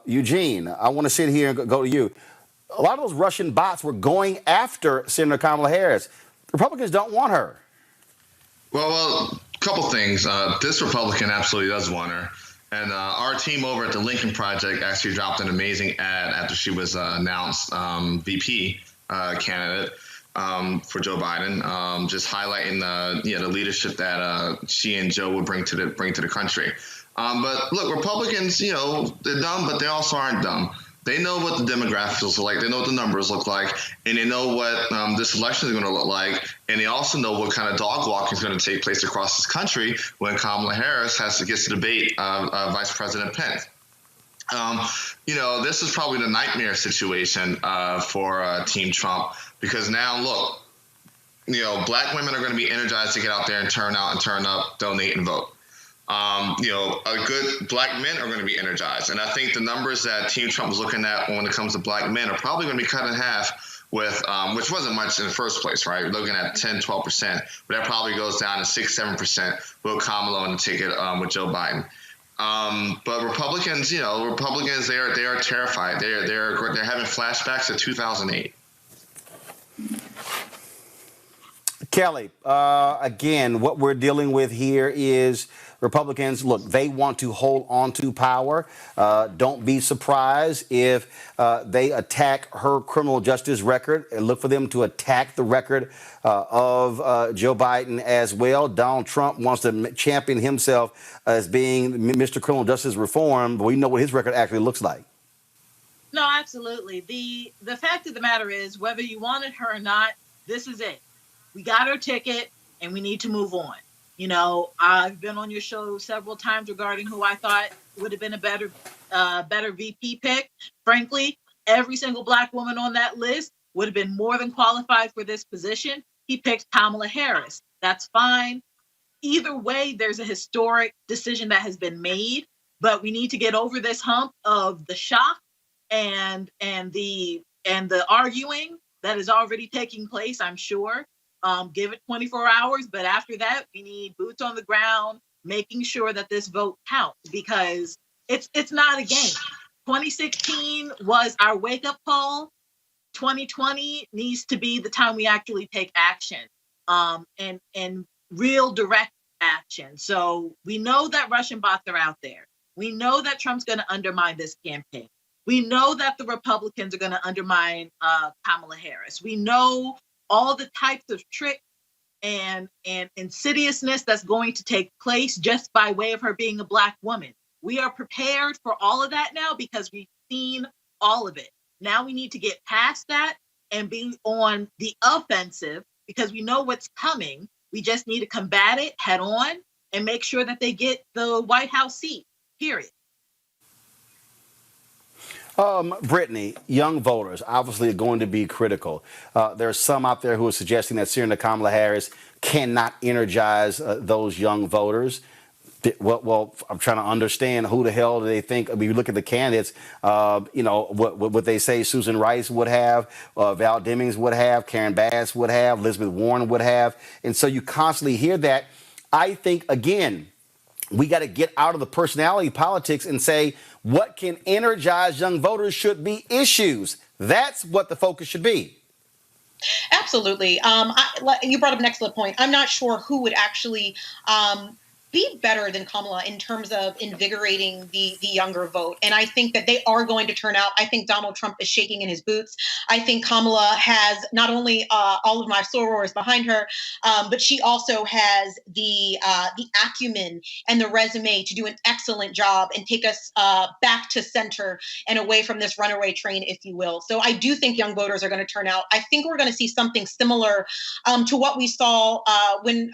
Eugene, I want to sit here and go to you. A lot of those Russian bots were going after Senator Kamala Harris. Republicans don't want her. Well, a couple things. This Republican absolutely does want her. And our team over at the Lincoln Project actually dropped an amazing ad after she was announced VP candidate for Joe Biden, just highlighting the leadership that she and Joe would bring to the country. But look, Republicans, they're dumb, but they also aren't dumb. They know what the demographics look like. They know what the numbers look like, and they know what this election is going to look like. And they also know what kind of dog walking is going to take place across this country when Kamala Harris gets to debate Vice President Pence. This is probably the nightmare situation for Team Trump, because now, look, black women are going to be energized to get out there and turn out and turn up, donate and vote. A good black men are going to be energized. And I think the numbers that Team Trump was looking at when it comes to black men are probably going to be cut in half with, which wasn't much in the first place, right? We're looking at 10, 12%, but that probably goes down to 6, 7% with Kamala on the ticket with Joe Biden. But Republicans, they are terrified. They're having flashbacks to 2008. Kelly, again, what we're dealing with here is Republicans, look, they want to hold on to power. Don't be surprised if they attack her criminal justice record, and look for them to attack the record of Joe Biden as well. Donald Trump wants to champion himself as being Mr. Criminal Justice Reform, but we know what his record actually looks like. No, absolutely. The fact of the matter is, whether you wanted her or not, this is it. We got her ticket, and we need to move on. You know, I've been on your show several times regarding who I thought would have been a better VP pick. Frankly, every single Black woman on that list would have been more than qualified for this position. He picked Kamala Harris. That's fine. Either way, there's a historic decision that has been made, but we need to get over this hump of the shock and the arguing that is already taking place, I'm sure. Give it 24 hours, but after that, we need boots on the ground, making sure that this vote counts, because it's not a game. 2016 was our wake-up call. 2020 needs to be the time we actually take action, and real direct action. So we know that Russian bots are out there. We know that Trump's going to undermine this campaign. We know that the Republicans are going to undermine Kamala Harris. We know all the types of tricks and insidiousness that's going to take place just by way of her being a Black woman. We are prepared for all of that now because we've seen all of it. Now we need to get past that and be on the offensive because we know what's coming. We just need to combat it head on and make sure that they get the White House seat, period. Brittany, young voters obviously are going to be critical. There are some out there who are suggesting that Senator Kamala Harris cannot energize those young voters. Well, I'm trying to understand who the hell do they think. I mean, you look at the candidates, what they say Susan Rice would have, Val Demings would have, Karen Bass would have, Elizabeth Warren would have. And so you constantly hear that. I think, again, we got to get out of the personality politics and say what can energize young voters should be issues. That's what the focus should be. Absolutely. You brought up an excellent point. I'm not sure who would actually be better than Kamala in terms of invigorating the younger vote. And I think that they are going to turn out. I think Donald Trump is shaking in his boots. I think Kamala has not only all of my sorors behind her, but she also has the acumen and the resume to do an excellent job and take us back to center and away from this runaway train, if you will. So I do think young voters are going to turn out. I think we're going to see something similar to what we saw when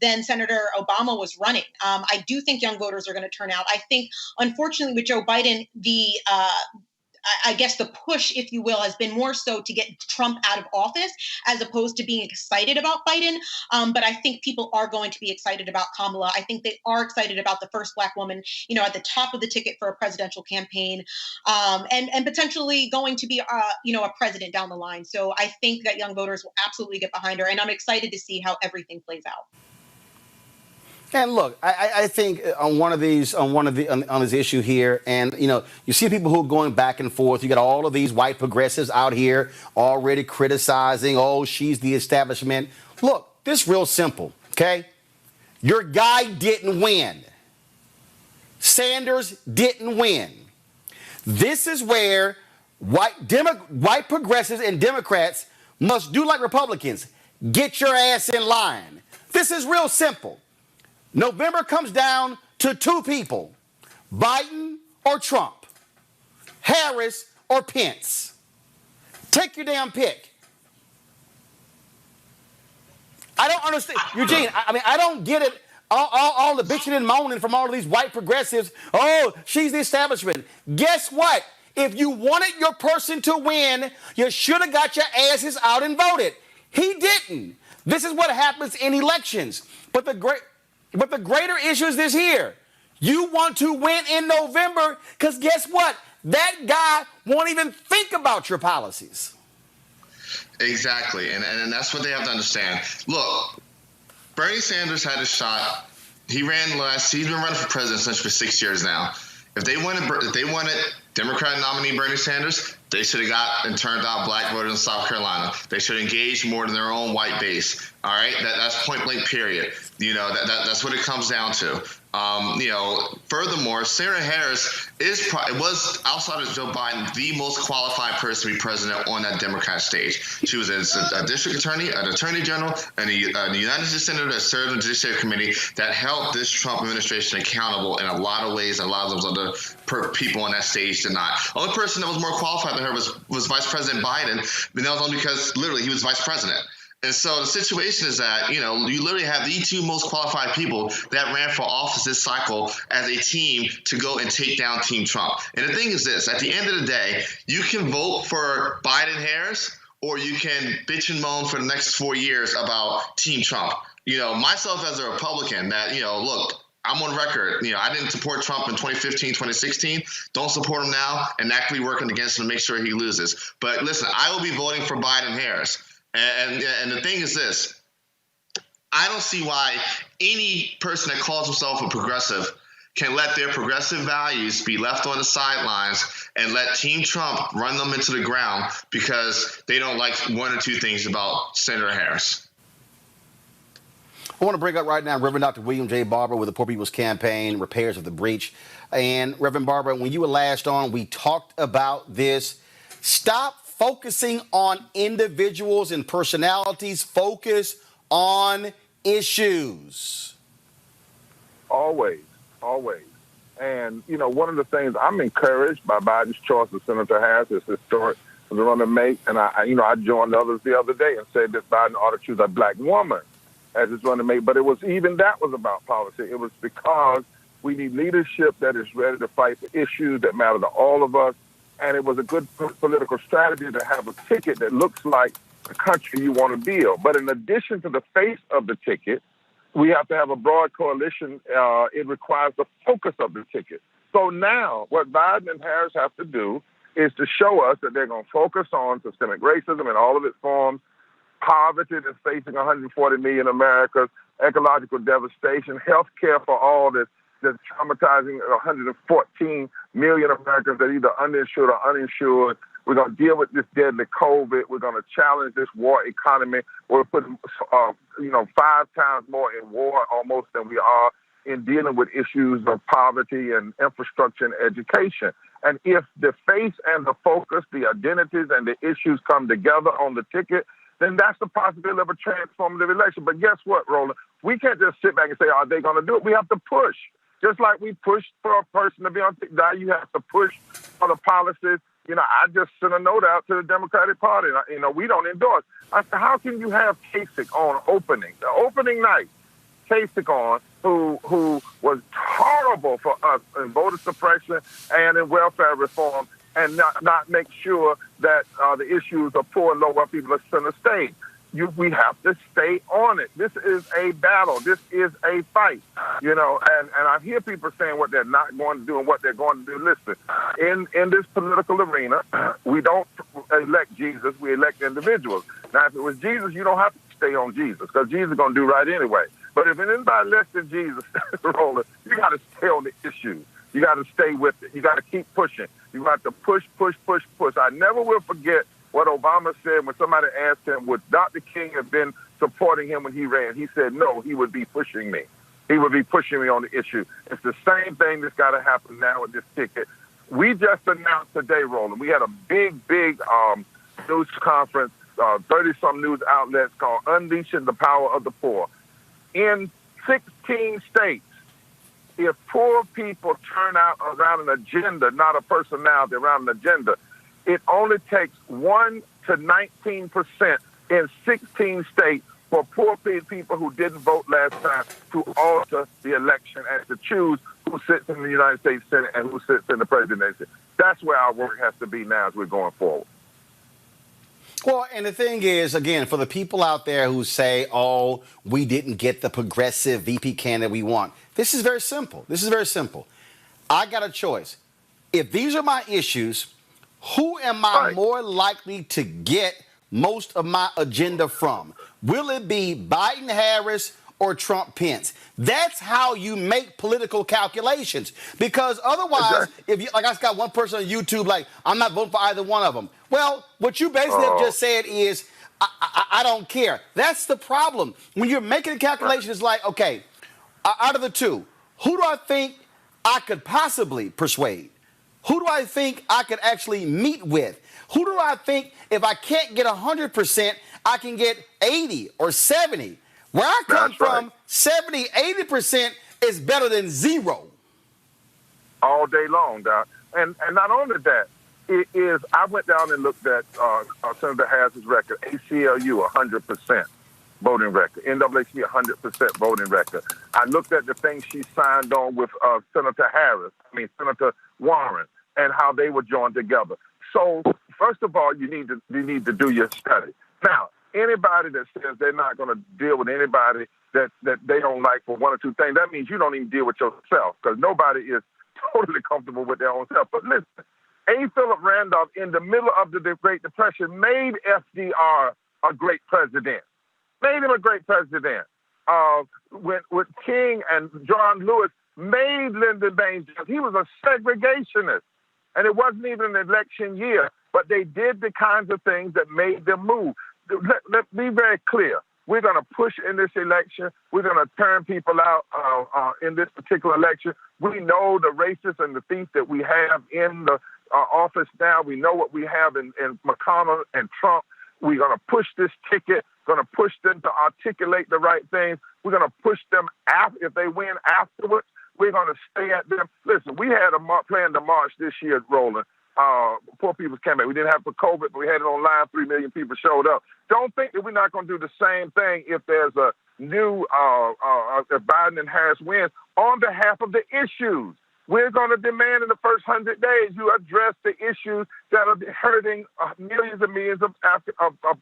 then Senator Obama was running. I do think young voters are going to turn out. I think, unfortunately, with Joe Biden, I guess the push, if you will, has been more so to get Trump out of office as opposed to being excited about Biden. But I think people are going to be excited about Kamala. I think they are excited about the first Black woman, at the top of the ticket for a presidential campaign, and potentially going to be, a president down the line. So I think that young voters will absolutely get behind her, and I'm excited to see how everything plays out. And look, I think on this issue here, and you see people who are going back and forth. You got all of these white progressives out here already criticizing, oh, she's the establishment. Look, this is real simple, okay? Your guy didn't win. Sanders didn't win. This is where white progressives and Democrats must do like Republicans. Get your ass in line. This is real simple. November comes down to two people, Biden or Trump, Harris or Pence. Take your damn pick. I don't understand. Eugene, I don't get it. All the bitching and moaning from all of these white progressives. Oh, she's the establishment. Guess what? If you wanted your person to win, you should have got your asses out and voted. He didn't. This is what happens in elections. But the greater issue is this here. You want to win in November because guess what? That guy won't even think about your policies. Exactly. And that's what they have to understand. Look, Bernie Sanders had a shot. He's been running for president essentially for 6 years now. If they wanted Democrat nominee Bernie Sanders, they should have got and turned out black voters in South Carolina. They should engage more than their own white base. All right, that's point blank. Period. That's what it comes down to. Furthermore, Sarah Harris was outside of Joe Biden the most qualified person to be president on that Democrat stage. She was a district attorney, an attorney general, and a United States senator that served on the Judiciary Committee that held this Trump administration accountable in a lot of ways. A lot of those other people on that stage did not. The only person that was more qualified than her was Vice President Biden, and that was only because literally he was vice president. And so the situation is that, you literally have the two most qualified people that ran for office this cycle as a team to go and take down Team Trump. And the thing is this, at the end of the day, you can vote for Biden-Harris or you can bitch and moan for the next 4 years about Team Trump. Myself as a Republican that, look, I'm on record. I didn't support Trump in 2015, 2016. Don't support him now and actively working against him to make sure he loses. But listen, I will be voting for Biden-Harris. And the thing is this, I don't see why any person that calls himself a progressive can let their progressive values be left on the sidelines and let Team Trump run them into the ground because they don't like one or two things about Senator Harris. I want to bring up right now Reverend Dr. William J. Barber with the Poor People's Campaign, Repairs of the Breach. And Reverend Barber, when you were last on, we talked about this. Stop focusing on individuals and personalities. Focus on issues. Always. And, one of the things I'm encouraged by Biden's choice of Senator Harris is historic for the running mate. And I joined others the other day and said that Biden ought to choose a black woman as his running mate. But that was about policy. It was because we need leadership that is ready to fight for issues that matter to all of us. And it was a good political strategy to have a ticket that looks like the country you want to build. But in addition to the face of the ticket, we have to have a broad coalition. It requires the focus of the ticket. So now what Biden and Harris have to do is to show us that they're going to focus on systemic racism in all of its forms, poverty that's facing 140 million Americans, ecological devastation, health care for all that's traumatizing 114 million Americans that are either uninsured or uninsured. We're going to deal with this deadly COVID. We're going to challenge this war economy. We're putting, 5 times more in war almost than we are in dealing with issues of poverty and infrastructure and education. And if the face and the focus, the identities and the issues come together on the ticket, then that's the possibility of a transformative election. But guess what, Roland? We can't just sit back and say, are they going to do it? We have to push. Just like we pushed for a person to be on ticket, you have to push for the policies. I just sent a note out to the Democratic Party. We don't endorse. I said, how can you have Kasich on the opening night, Kasich on, who was horrible for us in voter suppression and in welfare reform, and not make sure that the issues of poor and low-wealth people are center stage. We have to stay on it. This is a battle. This is a fight, and I hear people saying what they're not going to do and what they're going to do. Listen, in this political arena, we don't elect Jesus, we elect individuals. Now, if it was Jesus, you don't have to stay on Jesus because Jesus is going to do right anyway. But if anybody less than Jesus, Roland, you got to stay on the issues. You got to stay with it. You got to keep pushing. You got to push. I never will forget what Obama said when somebody asked him, would Dr. King have been supporting him when he ran? He said, no, he would be pushing me. He would be pushing me on the issue. It's the same thing that's got to happen now with this ticket. We just announced today, Roland, we had a big news conference, 30-some news outlets called Unleashing the Power of the Poor. In 16 states, if poor people turn out around an agenda, not a personality, around an agenda, it only takes 1 to 19% in 16 states for poor people who didn't vote last time to alter the election and to choose who sits in the United States Senate and who sits in the presidency. That's where our work has to be now as we're going forward. Well, and the thing is, again, for the people out there who say, oh, we didn't get the progressive VP candidate we want, this is very simple. I got a choice. If these are my issues, who am I more likely to get most of my agenda from? Will it be Biden-Harris or Trump Pence. That's how you make political calculations. Because otherwise, if you, like I got one person on YouTube like, I'm not voting for either one of them. Well, what you basically have just said is, I don't care. That's the problem. When you're making a calculation, it's like, okay, out of the two, who do I think I could possibly persuade? Who do I think I could actually meet with? Who do I think if I can't get 100%, I can get 80 or 70? Where I come from, 70, 80% is better than zero. All day long, Doc. And not only that, it is, I went down and looked at Senator Harris's record, ACLU, 100% voting record, NAACP, 100% voting record. I looked at the things she signed on with Senator Warren, and how they were joined together. So, first of all, you need to do your study. Now, anybody that says they're not going to deal with anybody that they don't like for one or two things, that means you don't even deal with yourself, because nobody is totally comfortable with their own self. But listen, A. Philip Randolph, in the middle of the Great Depression, made FDR a great president. Made him a great president. When King and John Lewis made Lyndon Baines, he was a segregationist. And it wasn't even an election year, but they did the kinds of things that made them move. Let's be very clear. We're going to push in this election. We're going to turn people out in this particular election. We know the racists and the thieves that we have in the office now. We know what we have in McConnell and Trump. We're going to push this ticket, going to push them to articulate the right things. We're going to push them if they win afterwards. We're going to stay at them. Listen, we had a plan to march this year, Roland. Poor people's campaign. We didn't have it for COVID, but we had it online. 3 million people showed up. Don't think that we're not going to do the same thing if there's a new if Biden and Harris win on behalf of the issues. We're going to demand in the first 100 days you address the issues that are hurting millions and millions of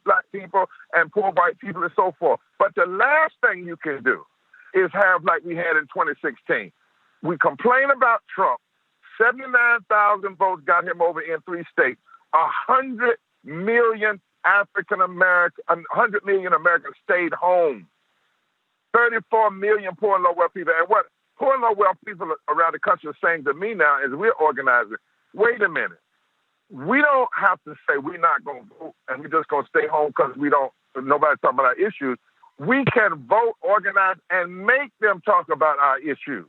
black people and poor white people and so forth. But the last thing you can do is have like we had in 2016. We complain about Trump. 79,000 votes got him over in 3 states. 100 million Americans stayed home. 34 million poor and low-wealth people. And what poor and low-wealth people around the country are saying to me now is we're organizing. Wait a minute. We don't have to say we're not going to vote and we're just going to stay home because nobody's talking about our issues. We can vote, organize, and make them talk about our issues.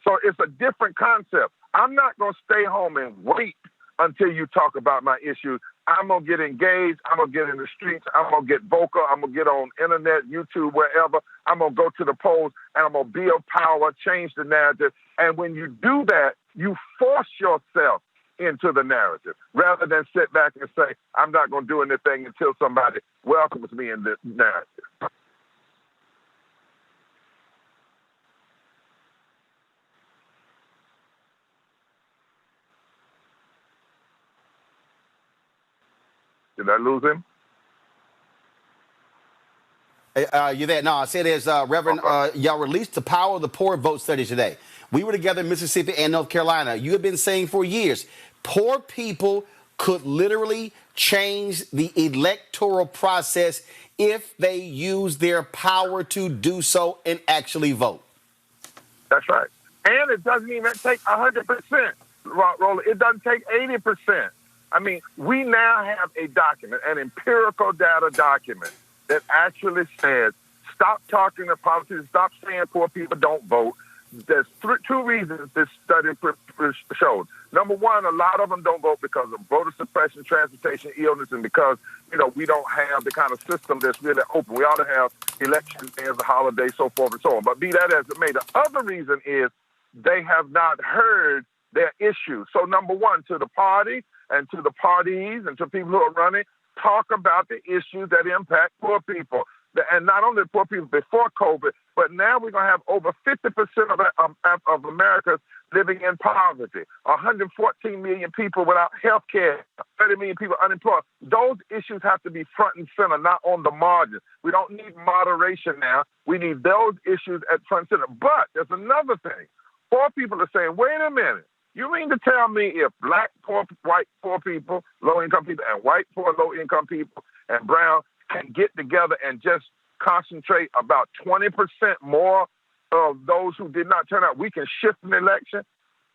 So it's a different concept. I'm not going to stay home and wait until you talk about my issues. I'm going to get engaged. I'm going to get in the streets. I'm going to get vocal. I'm going to get on internet, YouTube, wherever. I'm going to go to the polls, and I'm going to build power, change the narrative. And when you do that, you force yourself into the narrative rather than sit back and say, I'm not going to do anything until somebody welcomes me in the narrative. Did I lose him? You there? No, I said as Reverend, y'all released the Power of the Poor vote study today. We were together in Mississippi and North Carolina. You have been saying for years, poor people could literally change the electoral process if they use their power to do so and actually vote. That's right. And it doesn't even take 100%, Roland. It doesn't take 80%. I mean, we now have a document, an empirical data document that actually says, stop talking to politicians, stop saying poor people don't vote. There's 2 reasons this study showed. Number one, a lot of them don't vote because of voter suppression, transportation, illness, and because, we don't have the kind of system that's really open. We ought to have election day as a holiday, so forth and so on. But be that as it may, the other reason is they have not heard their issues. So number one, to the party and to the parties and to people who are running, talk about the issues that impact poor people. And not only poor people before COVID, but now we're going to have over 50% of Americans living in poverty, 114 million people without health care, 30 million people unemployed. Those issues have to be front and center, not on the margin. We don't need moderation now. We need those issues at front and center. But there's another thing. Poor people are saying, wait a minute. You mean to tell me if black poor, white poor people, low-income people, and white poor, low-income people, and brown can get together and just concentrate about 20% more of those who did not turn out, we can shift an election.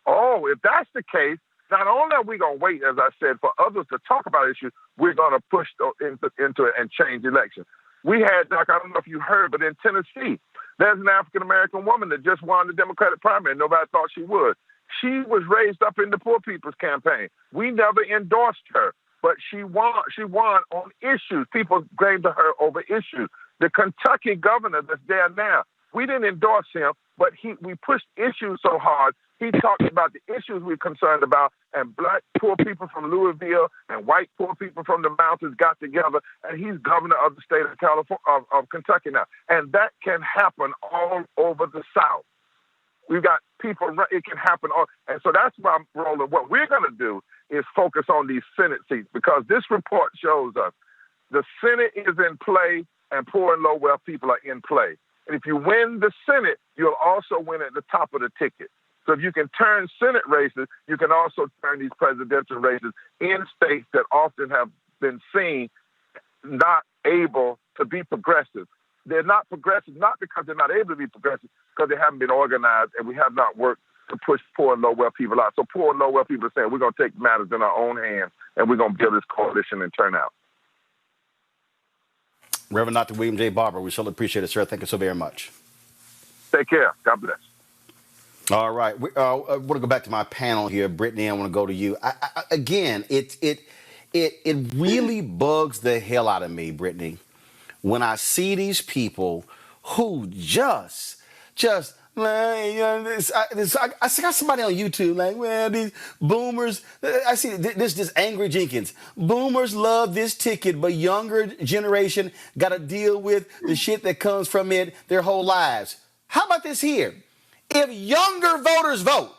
Oh, if that's the case, not only are we going to wait, as I said, for others to talk about issues, we're going to push into it and change elections. We had, Doc, I don't know if you heard, but in Tennessee, there's an African-American woman that just won the Democratic primary. Nobody thought she would. She was raised up in the Poor People's Campaign. We never endorsed her, but she won. She won on issues. People came to her over issues. The Kentucky governor that's there now, we didn't endorse him, but we pushed issues so hard. He talked about the issues we're concerned about, and black poor people from Louisville and white poor people from the mountains got together, and he's governor of the state of California, of Kentucky now. And that can happen all over the South. We've got people, it can happen. And so that's why, Roland, what we're going to do is focus on these Senate seats, because this report shows us the Senate is in play and poor and low wealth people are in play. And if you win the Senate, you'll also win at the top of the ticket. So if you can turn Senate races, you can also turn these presidential races in states that often have been seen not able to be progressive. They're not progressive, not because they're not able to be progressive, because they haven't been organized and we have not worked to push poor and low wealth people out. So poor and low wealth people are saying we're going to take matters in our own hands and we're going to build this coalition and turn out. Reverend Dr. William J. Barber, we certainly appreciate it, sir. Thank you so very much. Take care. God bless. All right. I want to go back to my panel here. Brittany, I want to go to you. Again, it really bugs the hell out of me, Brittany, when I see these people who just I got somebody on YouTube like, well, these boomers, I see this Angry Jenkins. Boomers love this ticket, but younger generation got to deal with the shit that comes from it their whole lives. How about this here? If younger voters vote,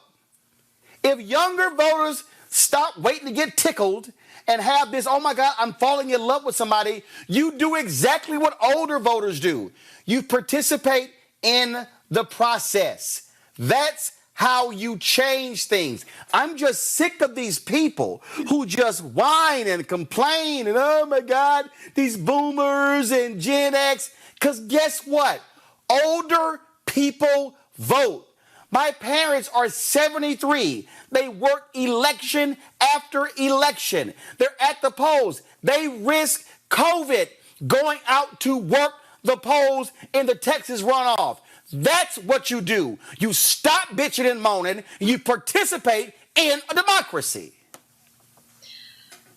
if younger voters stop waiting to get tickled and have this, oh my God, I'm falling in love with somebody, you do exactly what older voters do. You participate in the process. That's how you change things. I'm just sick of these people who just whine and complain and, oh my God, these boomers and Gen X. Because guess what? Older people vote. My parents are 73. They work election after election. They're at the polls. They risk COVID going out to work the polls in the Texas runoff. That's what you do. You stop bitching and moaning, and you participate in a democracy.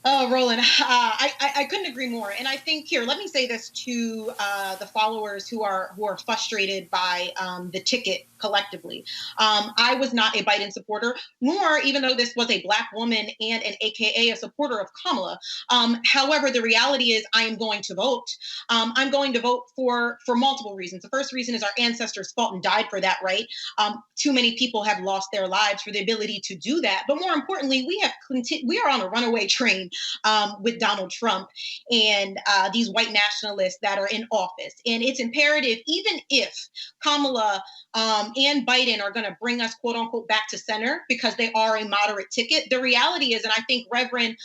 Oh, Roland, I couldn't agree more. And I think here, let me say this to the followers who are frustrated by the ticket collectively. I was not a Biden supporter, nor, even though this was a Black woman and an AKA a supporter of Kamala. However, the reality is I am going to vote. I'm going to vote for multiple reasons. The first reason is our ancestors fought and died for that right. Too many people have lost their lives for the ability to do that. But more importantly, we are on a runaway train with Donald Trump and these white nationalists that are in office. And it's imperative, even if Kamala and Biden are going to bring us, quote unquote, back to center because they are a moderate ticket. The reality is, and I think Reverend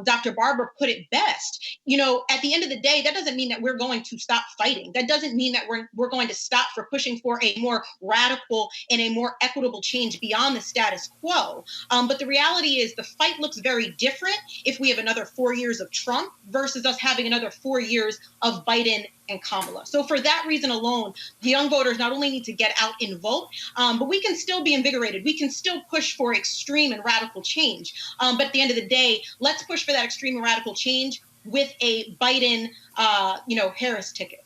Dr. Barber put it best, at the end of the day, that doesn't mean that we're going to stop fighting. That doesn't mean that we're going to stop for pushing for a more radical and a more equitable change beyond the status quo. But the reality is the fight looks very different if we have another 4 years of Trump versus us having another 4 years of Biden and Kamala. So for that reason alone, the young voters not only need to get out and vote, but we can still be invigorated. We can still push for extreme and radical change. But at the end of the day, let's push for that extreme and radical change with a Biden, Harris ticket.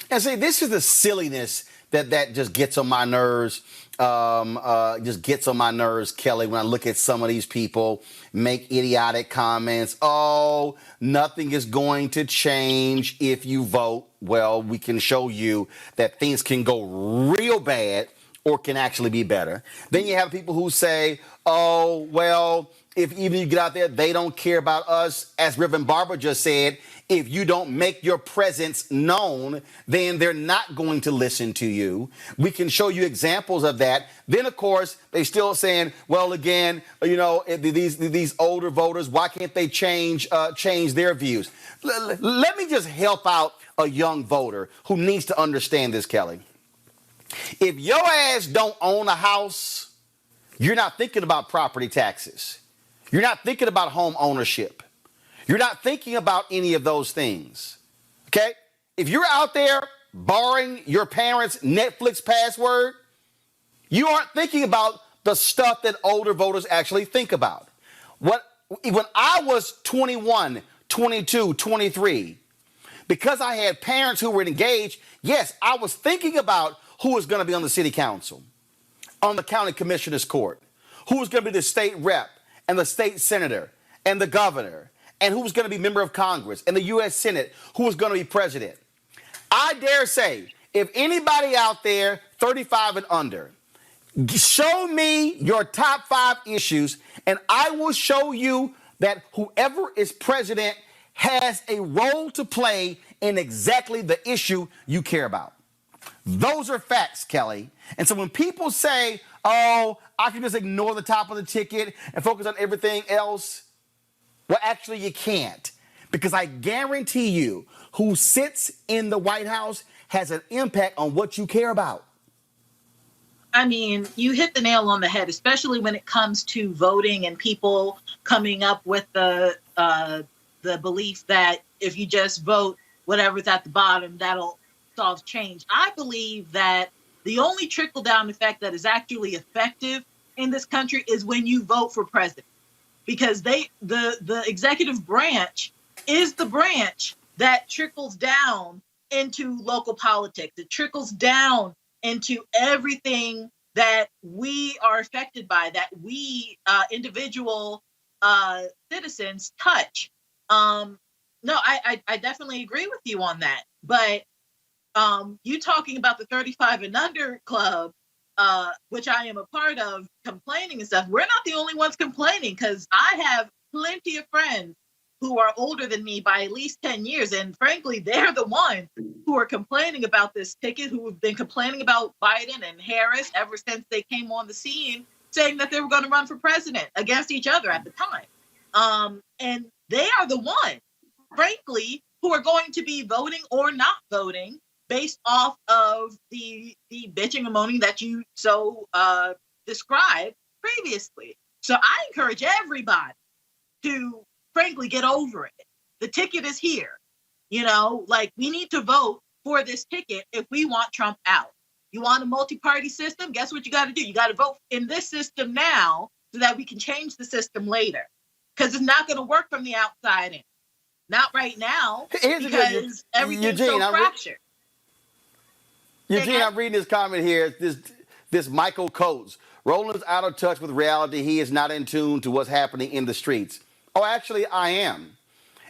And see, this is the silliness that just gets on my nerves. Just gets on my nerves, Kelly, when I look at some of these people make idiotic comments. Oh, nothing is going to change if you vote. Well, we can show you that things can go real bad or can actually be better. Then you have people who say, oh, well, if even you get out there, they don't care about us. As Reverend Barbara just said, if you don't make your presence known, then they're not going to listen to you. We can show you examples of that. Then, of course, they still saying, well, again, these older voters, why can't they change their views? Let me just help out a young voter who needs to understand this, Kelly. If your ass don't own a house, you're not thinking about property taxes. You're not thinking about home ownership. You're not thinking about any of those things, okay? If you're out there borrowing your parents' Netflix password, you aren't thinking about the stuff that older voters actually think about. When I was 21, 22, 23, because I had parents who were engaged, yes, I was thinking about who was going to be on the city council, on the county commissioner's court, who was going to be the state rep and the state senator and the governor, and who was going to be member of Congress and the U.S. Senate, who was going to be president. I dare say, if anybody out there 35 and under, show me your top 5 issues, and I will show you that whoever is president has a role to play in exactly the issue you care about. Those are facts, Kelly. And so when people say, oh, I can just ignore the top of the ticket and focus on everything else, well, actually, you can't. Because I guarantee you, who sits in the White House has an impact on what you care about. I mean, you hit the nail on the head, especially when it comes to voting and people coming up with the belief that if you just vote whatever's at the bottom, that'll solve change. I believe that the only trickle-down effect that is actually effective in this country is when you vote for president. Because the executive branch is the branch that trickles down into local politics. It trickles down into everything that we are affected by, that we individual citizens touch. No, I definitely agree with you on that. But you talking about the 35 and under club, which I am a part of, complaining and stuff. We're not the only ones complaining, because I have plenty of friends who are older than me by at least 10 years. And frankly, they're the ones who are complaining about this ticket, who have been complaining about Biden and Harris ever since they came on the scene, saying that they were going to run for president against each other at the time. And they are the ones, frankly, who are going to be voting or not voting based off of the bitching and moaning that you so described previously. So I encourage everybody to, frankly, get over it. The ticket is here. We need to vote for this ticket if we want Trump out. You want a multi-party system? Guess what you got to do? You got to vote in this system now so that we can change the system later. Because it's not going to work from the outside in. Not right now, because everything's so fractured. Eugene, I'm reading this comment here. This Michael Coates. Roland's out of touch with reality. He is not in tune to what's happening in the streets. Oh, actually, I am.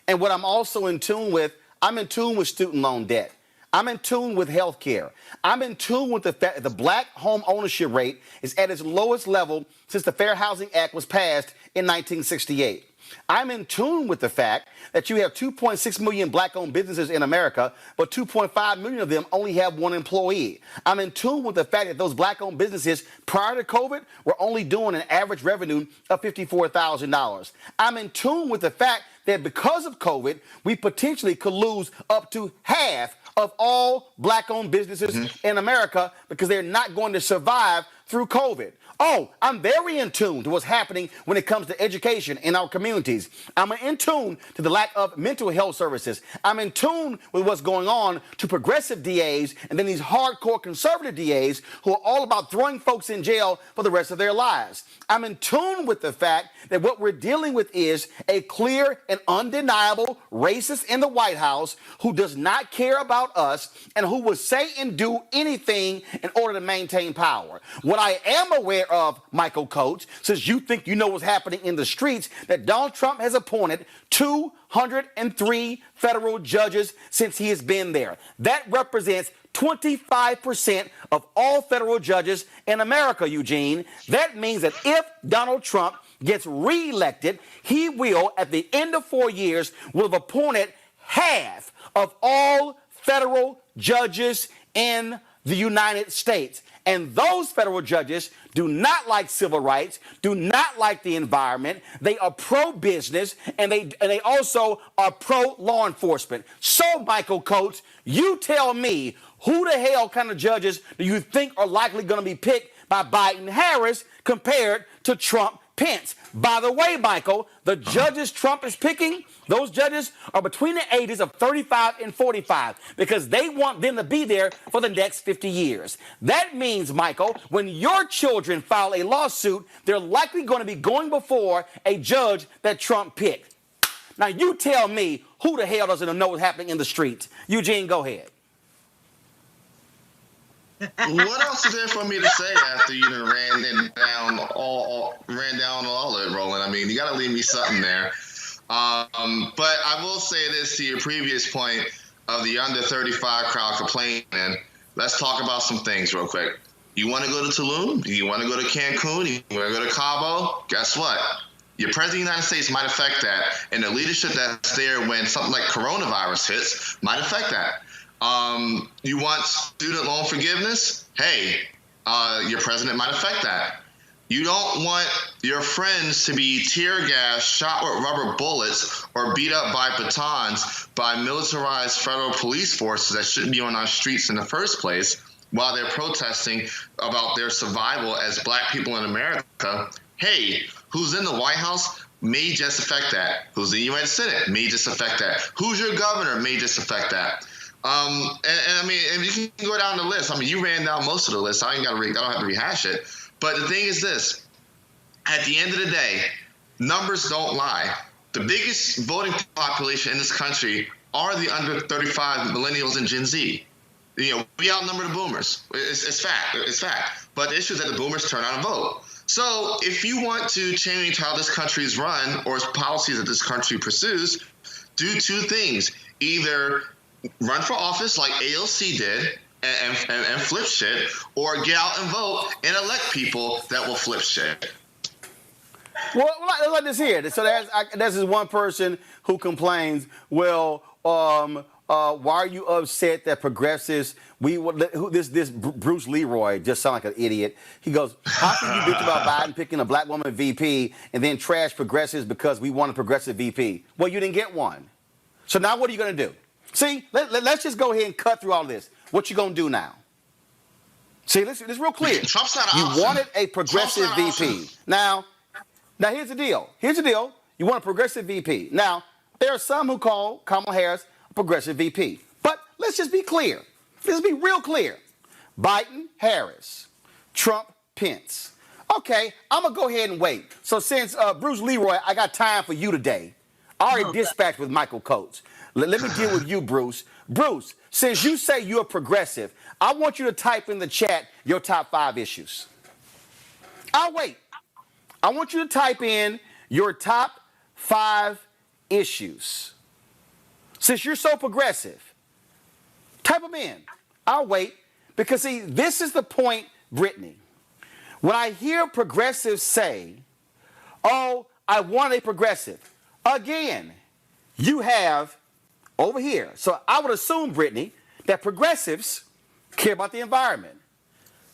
And what I'm also in tune with, I'm in tune with student loan debt. I'm in tune with health care. I'm in tune with the fact that the black home ownership rate is at its lowest level since the Fair Housing Act was passed in 1968. I'm in tune with the fact that you have 2.6 million black-owned businesses in America, but 2.5 million of them only have one employee. I'm in tune with the fact that those black-owned businesses prior to COVID were only doing an average revenue of $54,000. I'm in tune with the fact that because of COVID, we potentially could lose up to half of all black-owned businesses in America because they're not going to survive through COVID. Oh, I'm very in tune to what's happening when it comes to education in our communities. I'm in tune to the lack of mental health services. I'm in tune with what's going on to progressive DAs and then these hardcore conservative DAs who are all about throwing folks in jail for the rest of their lives. I'm in tune with the fact that what we're dealing with is a clear and undeniable racist in the White House who does not care about us and who will say and do anything in order to maintain power. What I am aware aware of, Michael Coates, since you think you know what's happening in the streets, that Donald Trump has appointed 203 federal judges since he has been there. That represents 25% of all federal judges in America, Eugene. That means that if Donald Trump gets reelected, he will, at the end of 4 years, will have appointed half of all federal judges in the United States. And those federal judges do not like civil rights, do not like the environment. They are pro-business, and they also are pro-law enforcement. So, Michael Coates, you tell me, who the hell kind of judges do you think are likely going to be picked by Biden-Harris compared to Trump-Pence? By the way, Michael, the judges Trump is picking, those judges are between the ages of 35 and 45 because they want them to be there for the next 50 years. That means, Michael, when your children file a lawsuit, they're likely going to be going before a judge that Trump picked. Now, you tell me, who the hell doesn't know what's happening in the streets? Eugene, go ahead. What else is there for me to say after you done ran down all of it, Roland? I mean, you got to leave me something there. But I will say this to your previous point of the under 35 crowd complaining. Let's talk about some things real quick. You want to go to Tulum? You want to go to Cancun? You want to go to Cabo? Guess what? Your president of the United States might affect that, and the leadership that's there when something like coronavirus hits might affect that. You want student loan forgiveness? Hey, your president might affect that. You don't want your friends to be tear gassed, shot with rubber bullets, or beat up by batons by militarized federal police forces that shouldn't be on our streets in the first place while they're protesting about their survival as black people in America. Hey, who's in the White House may just affect that. Who's in the U.S. Senate may just affect that. Who's your governor may just affect that. And I mean, and you can go down the list. I mean, you ran down most of the list. I don't have to rehash it. But the thing is this: at the end of the day, numbers don't lie. The biggest voting population in this country are the under 35 millennials and Gen Z. You know, we outnumber the boomers. It's fact. It's fact. But the issue is that the boomers turn out and vote. So if you want to change how this country is run or policies that this country pursues, do two things: either run for office like AOC did and flip shit, or get out and vote and elect people that will flip shit. Well, let this here. So there's this one person who complains, well, why are you upset that progressives, this Bruce Leroy just sound like an idiot. He goes, how can you bitch about Biden picking a black woman VP and then trash progressives because we want a progressive VP? Well, you didn't get one. So now what are you going to do? See, let's just go ahead and cut through all this. What you going to do now? See, this is real clear. Trump's not an You option. wanted a progressive VP. Now here's the deal. You want a progressive VP. Now, there are some who call Kamala Harris a progressive VP. But let's just be clear. Let's be real clear. Biden, Harris, Trump, Pence. Okay, I'm going to go ahead and wait. So since Bruce Leroy, I got time for you today. I already dispatched with Michael Coates. Let me deal with you, Bruce. Bruce, since you say you're progressive, I want you to type in the chat your top 5 issues. I'll wait. I want you to type in your top 5 issues. Since you're so progressive, type them in. I'll wait. Because, see, this is the point, Brittany. When I hear progressives say, oh, I want a progressive, again, you have over here. So I would assume, Brittany, that progressives care about the environment.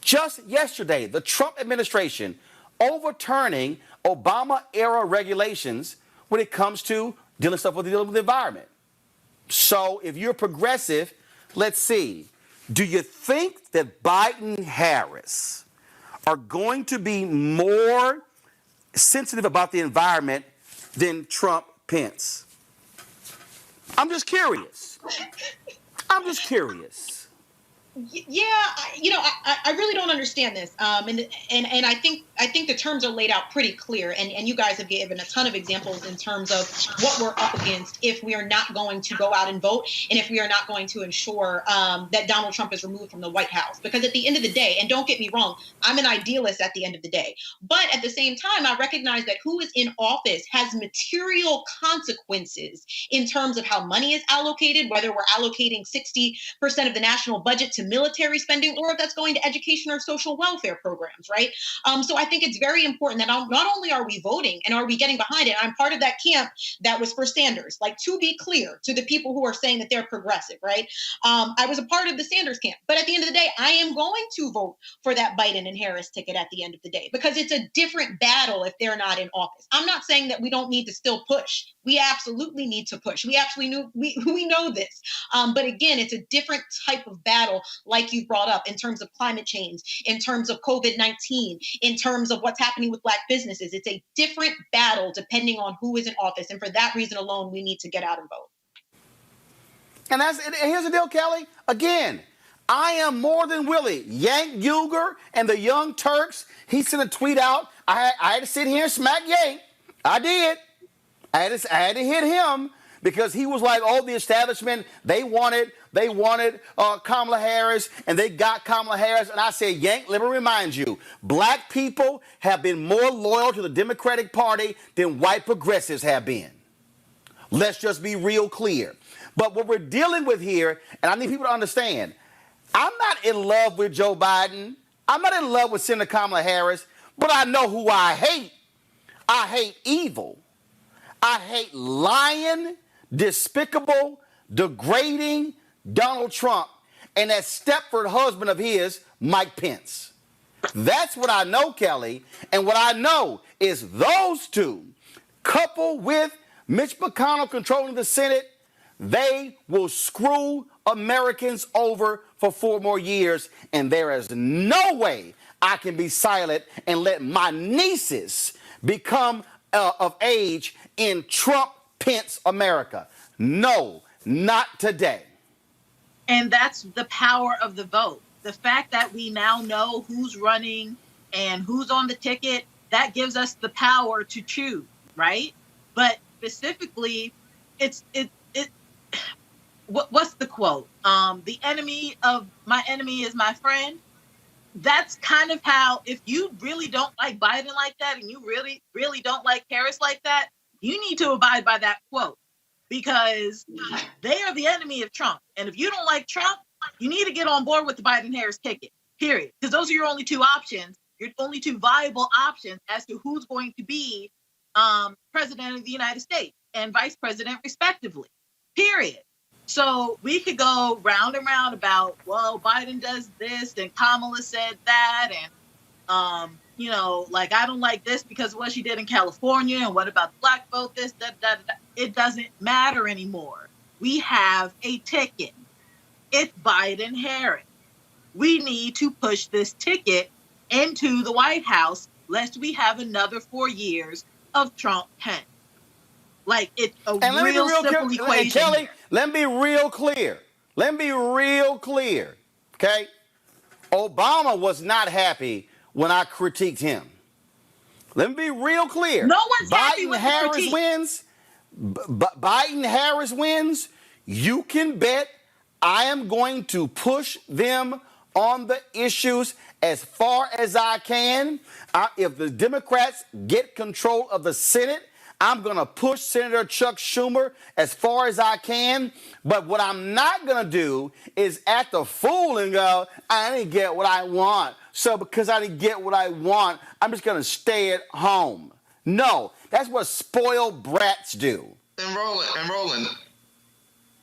Just yesterday, the Trump administration overturning Obama-era regulations when it comes to dealing with the environment. So if you're progressive, let's see. Do you think that Biden-Harris are going to be more sensitive about the environment than Trump-Pence? I'm just curious. Yeah, I really don't understand this. And I think the terms are laid out pretty clear. And you guys have given a ton of examples in terms of what we're up against if we are not going to go out and vote, and if we are not going to ensure that Donald Trump is removed from the White House. Because at the end of the day, and don't get me wrong, I'm an idealist at the end of the day. But at the same time, I recognize that who is in office has material consequences in terms of how money is allocated, whether we're allocating 60% of the national budget to military spending, or if that's going to education or social welfare programs, right? So I think it's very important that not only are we voting and are we getting behind it, I'm part of that camp that was for Sanders. Like, to be clear to the people who are saying that they're progressive, right? I was a part of the Sanders camp, but at the end of the day, I am going to vote for that Biden and Harris ticket at the end of the day, because it's a different battle if they're not in office. I'm not saying that we don't need to still push. We absolutely need to push. We know this. But again, it's a different type of battle, like you brought up, in terms of climate change, in terms of COVID-19, in terms of what's happening with Black businesses. It's a different battle depending on who is in office. And for that reason alone, we need to get out and vote. And here's the deal, Kelly. Again, I am more than willing. Yank Uger and the Young Turks, he sent a tweet out. I had to sit here and smack Yank. I did. I had to hit him, because he was like, oh, the establishment, they wanted Kamala Harris, and they got Kamala Harris. And I said, Yank, let me remind you, Black people have been more loyal to the Democratic Party than white progressives have been. Let's just be real clear. But what we're dealing with here, and I need people to understand, I'm not in love with Joe Biden. I'm not in love with Senator Kamala Harris, but I know who I hate. I hate evil. I hate lying, despicable, degrading Donald Trump and that Stepford husband of his, Mike Pence. That's what I know, Kelly. And what I know is those two, coupled with Mitch McConnell controlling the Senate, they will screw Americans over for 4 more years. And there is no way I can be silent and let my nieces become of age in Trump-Pence America. No, not today. And that's the power of the vote. The fact that we now know who's running and who's on the ticket, that gives us the power to choose, right? But specifically, what's the quote? The enemy of my enemy is my friend. That's kind of how, if you really don't like Biden like that, and you really, really don't like Harris like that, you need to abide by that quote, because they are the enemy of Trump. And if you don't like Trump, you need to get on board with the Biden-Harris ticket, period. Because those are your only two options, your only two viable options as to who's going to be president of the United States and vice president, respectively, period. So we could go round and round about, well, Biden does this and Kamala said that, and like, I don't like this because of what she did in California, and what about the Black vote, this, that. It doesn't matter anymore. We have a ticket. It's Biden-Harris. We need to push this ticket into the White House, lest we have another 4 years of Trump-Pence. Like, it's a real simple equation. Kelly, let me be real clear. Okay? Obama was not happy when I critiqued him. Let me be real clear. No one's happy with the critique. Biden-Harris wins. You can bet I am going to push them on the issues as far as I can. If the Democrats get control of the Senate, I'm going to push Senator Chuck Schumer as far as I can. But what I'm not going to do is act a fool and go, I didn't get what I want. So because I didn't get what I want, I'm just going to stay at home. No, that's what spoiled brats do. And Roland,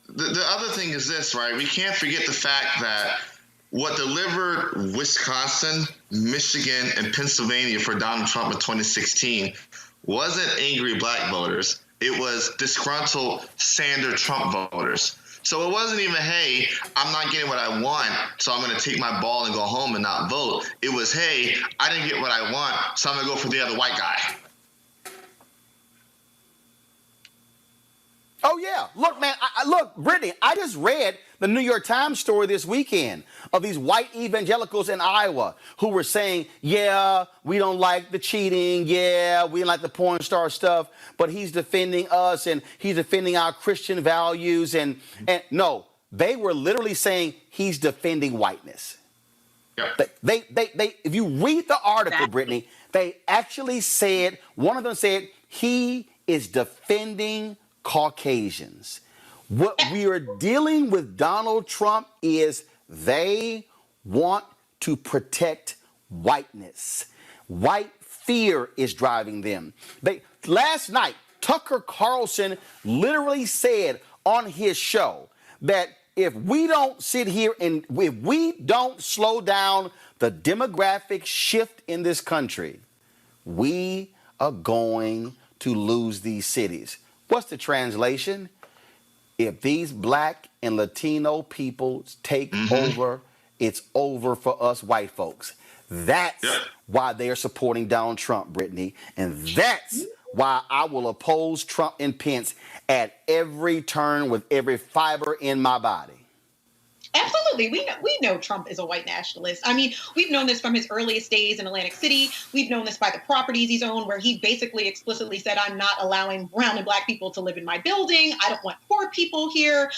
the other thing is this, right? We can't forget the fact that what delivered Wisconsin, Michigan, and Pennsylvania for Donald Trump in 2016 wasn't angry Black voters. It was disgruntled Sanders Trump voters. So it wasn't even, hey, I'm not getting what I want, so I'm going to take my ball and go home and not vote. It was, hey, I didn't get what I want, so I'm going to go for the other white guy. Oh, yeah. Look, man, look, Brittany, I just read the New York Times story this weekend of these white evangelicals in Iowa who were saying, yeah, we don't like the cheating. Yeah, we don't like the porn star stuff, but he's defending us and he's defending our Christian values. And no, they were literally saying he's defending whiteness. They if you read the article, Brittany, they actually said, one of them said, he is defending Caucasians. What we are dealing with Donald Trump is they want to protect whiteness. White fear is driving them. Last night, Tucker Carlson literally said on his show that if we don't sit here and if we don't slow down the demographic shift in this country, we are going to lose these cities. What's the translation? If these black and Latino people take over, it's over for us white folks. That's why they are supporting Donald Trump, Brittany. And that's why I will oppose Trump and Pence at every turn with every fiber in my body. Absolutely. We know Trump is a white nationalist. I mean, we've known this from his earliest days in Atlantic City. We've known this by the properties he's owned, where he basically explicitly said, I'm not allowing brown and black people to live in my building. I don't want poor people here.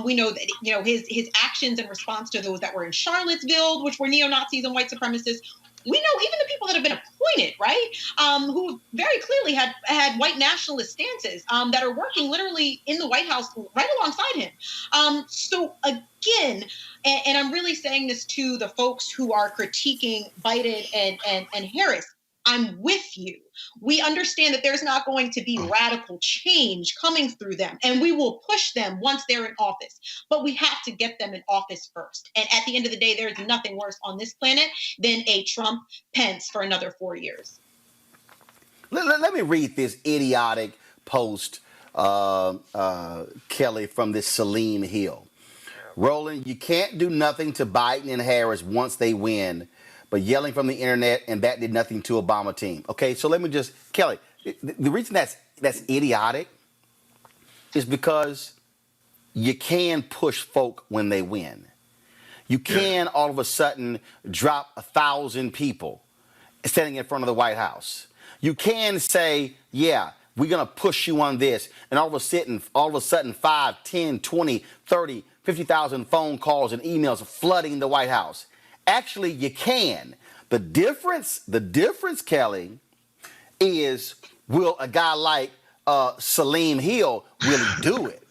We know that, you know, his actions in response to those that were in Charlottesville, which were neo-Nazis and white supremacists. We know even the people that have been appointed, right, who very clearly had white nationalist stances that are working literally in the White House right alongside him. So again, and I'm really saying this to the folks who are critiquing Biden and Harris, I'm with you. We understand that there's not going to be radical change coming through them, and we will push them once they're in office. But we have to get them in office first. And at the end of the day, there's nothing worse on this planet than a Trump-Pence for another 4 years. Let me read this idiotic post, Kelly, from this Salim Hill. Roland, you can't do nothing to Biden and Harris once they win, but yelling from the internet, and that did nothing to Obama team. Okay, so let me just, Kelly, the reason that's idiotic is because you can push folk when they win. You can all of a sudden drop 1,000 people standing in front of the White House. You can say, yeah, we're going to push you on this, and all of a sudden 5, 10, 20, 30, 50,000 phone calls and emails flooding the White House. Actually, you can. The difference, Kelly, is will a guy like Salim Hill really do it?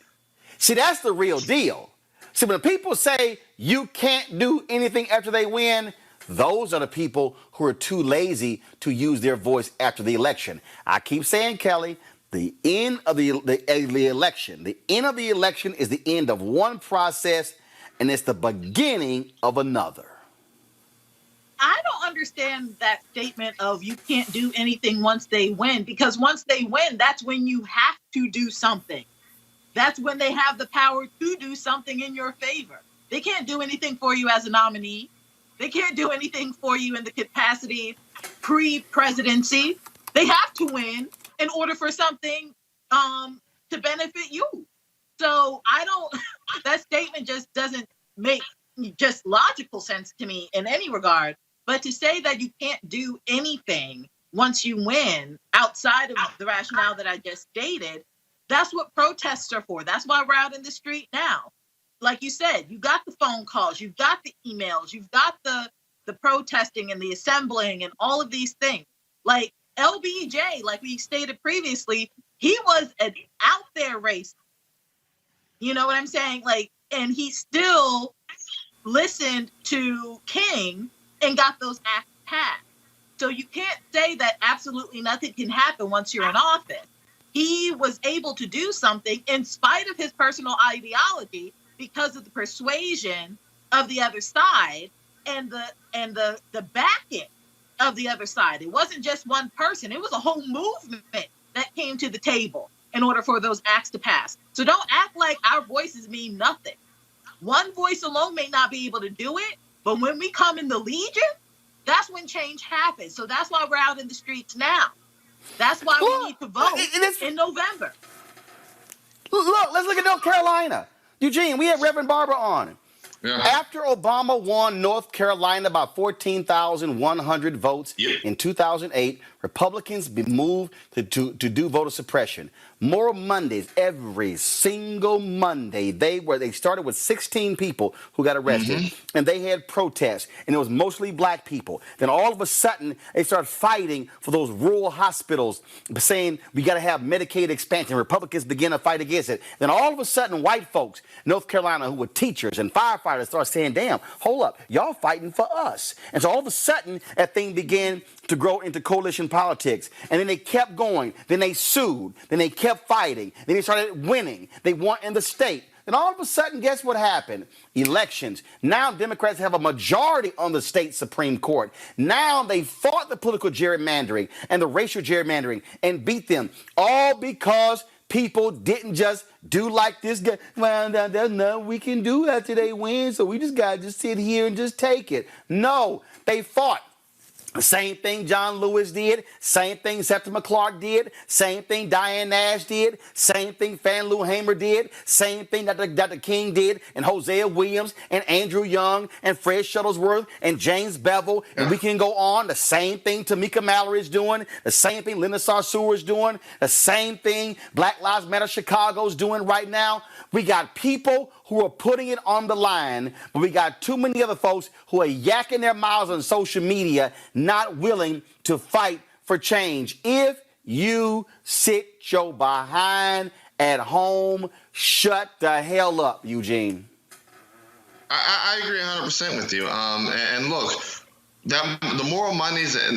See, that's the real deal. See, when people say you can't do anything after they win, those are the people who are too lazy to use their voice after the election. I keep saying, Kelly, the end of the election, the end of the election is the end of one process, and it's the beginning of another. I don't understand that statement of you can't do anything once they win, because once they win, that's when you have to do something. That's when they have the power to do something in your favor. They can't do anything for you as a nominee. They can't do anything for you in the capacity pre-presidency. They have to win in order for something to benefit you. So that statement just doesn't make just logical sense to me in any regard. But to say that you can't do anything once you win outside of the rationale that I just stated, that's what protests are for. That's why we're out in the street now. Like you said, you got the phone calls, you've got the emails, you've got the protesting and the assembling and all of these things. Like LBJ, like we stated previously, he was an out there racist. You know what I'm saying? Like, and he still listened to King and got those acts passed. So you can't say that absolutely nothing can happen once you're in office. He was able to do something in spite of his personal ideology because of the persuasion of the other side and the backing of the other side. It wasn't just one person. It was a whole movement that came to the table in order for those acts to pass. So don't act like our voices mean nothing. One voice alone may not be able to do it, but when we come in the Legion, that's when change happens. So that's why we're out in the streets now. That's why we need to vote in November. Look, let's look at North Carolina. Eugene, we had Reverend Barber on. Yeah. After Obama won North Carolina by 14,100 votes in 2008, Republicans moved to do voter suppression. Moral Mondays, every single Monday, they started with 16 people who got arrested, and they had protests, and it was mostly black people. Then all of a sudden, they started fighting for those rural hospitals, saying we got to have Medicaid expansion. Republicans began to fight against it. Then all of a sudden, white folks, North Carolina, who were teachers and firefighters, started saying, damn, hold up, y'all fighting for us. And so all of a sudden, that thing began to grow into coalition politics. And then they kept going. Then they sued. Then they kept fighting. Then they started winning. They won in the state. Then all of a sudden, guess what happened? Elections. Now Democrats have a majority on the state Supreme Court. Now they fought the political gerrymandering and the racial gerrymandering and beat them. All because people didn't just do like this guy. Well, there's nothing we can do after they win, so we just got to just sit here and just take it. No, they fought. The same thing John Lewis did, same thing Septima Clark did, same thing Diane Nash did, same thing Fan Lou Hamer did, same thing Dr. King did, and Hosea Williams, and Andrew Young, and Fred Shuttlesworth, and James Bevel, and we can go on. The same thing Tamika Mallory is doing, the same thing Linda Sarsour is doing, the same thing Black Lives Matter Chicago is doing right now. We got people who are putting it on the line, but we got too many other folks who are yakking their mouths on social media, not willing to fight for change. If you sit your behind at home, shut the hell up, Eugene. I agree 100% with you. And look, the moral Mondays in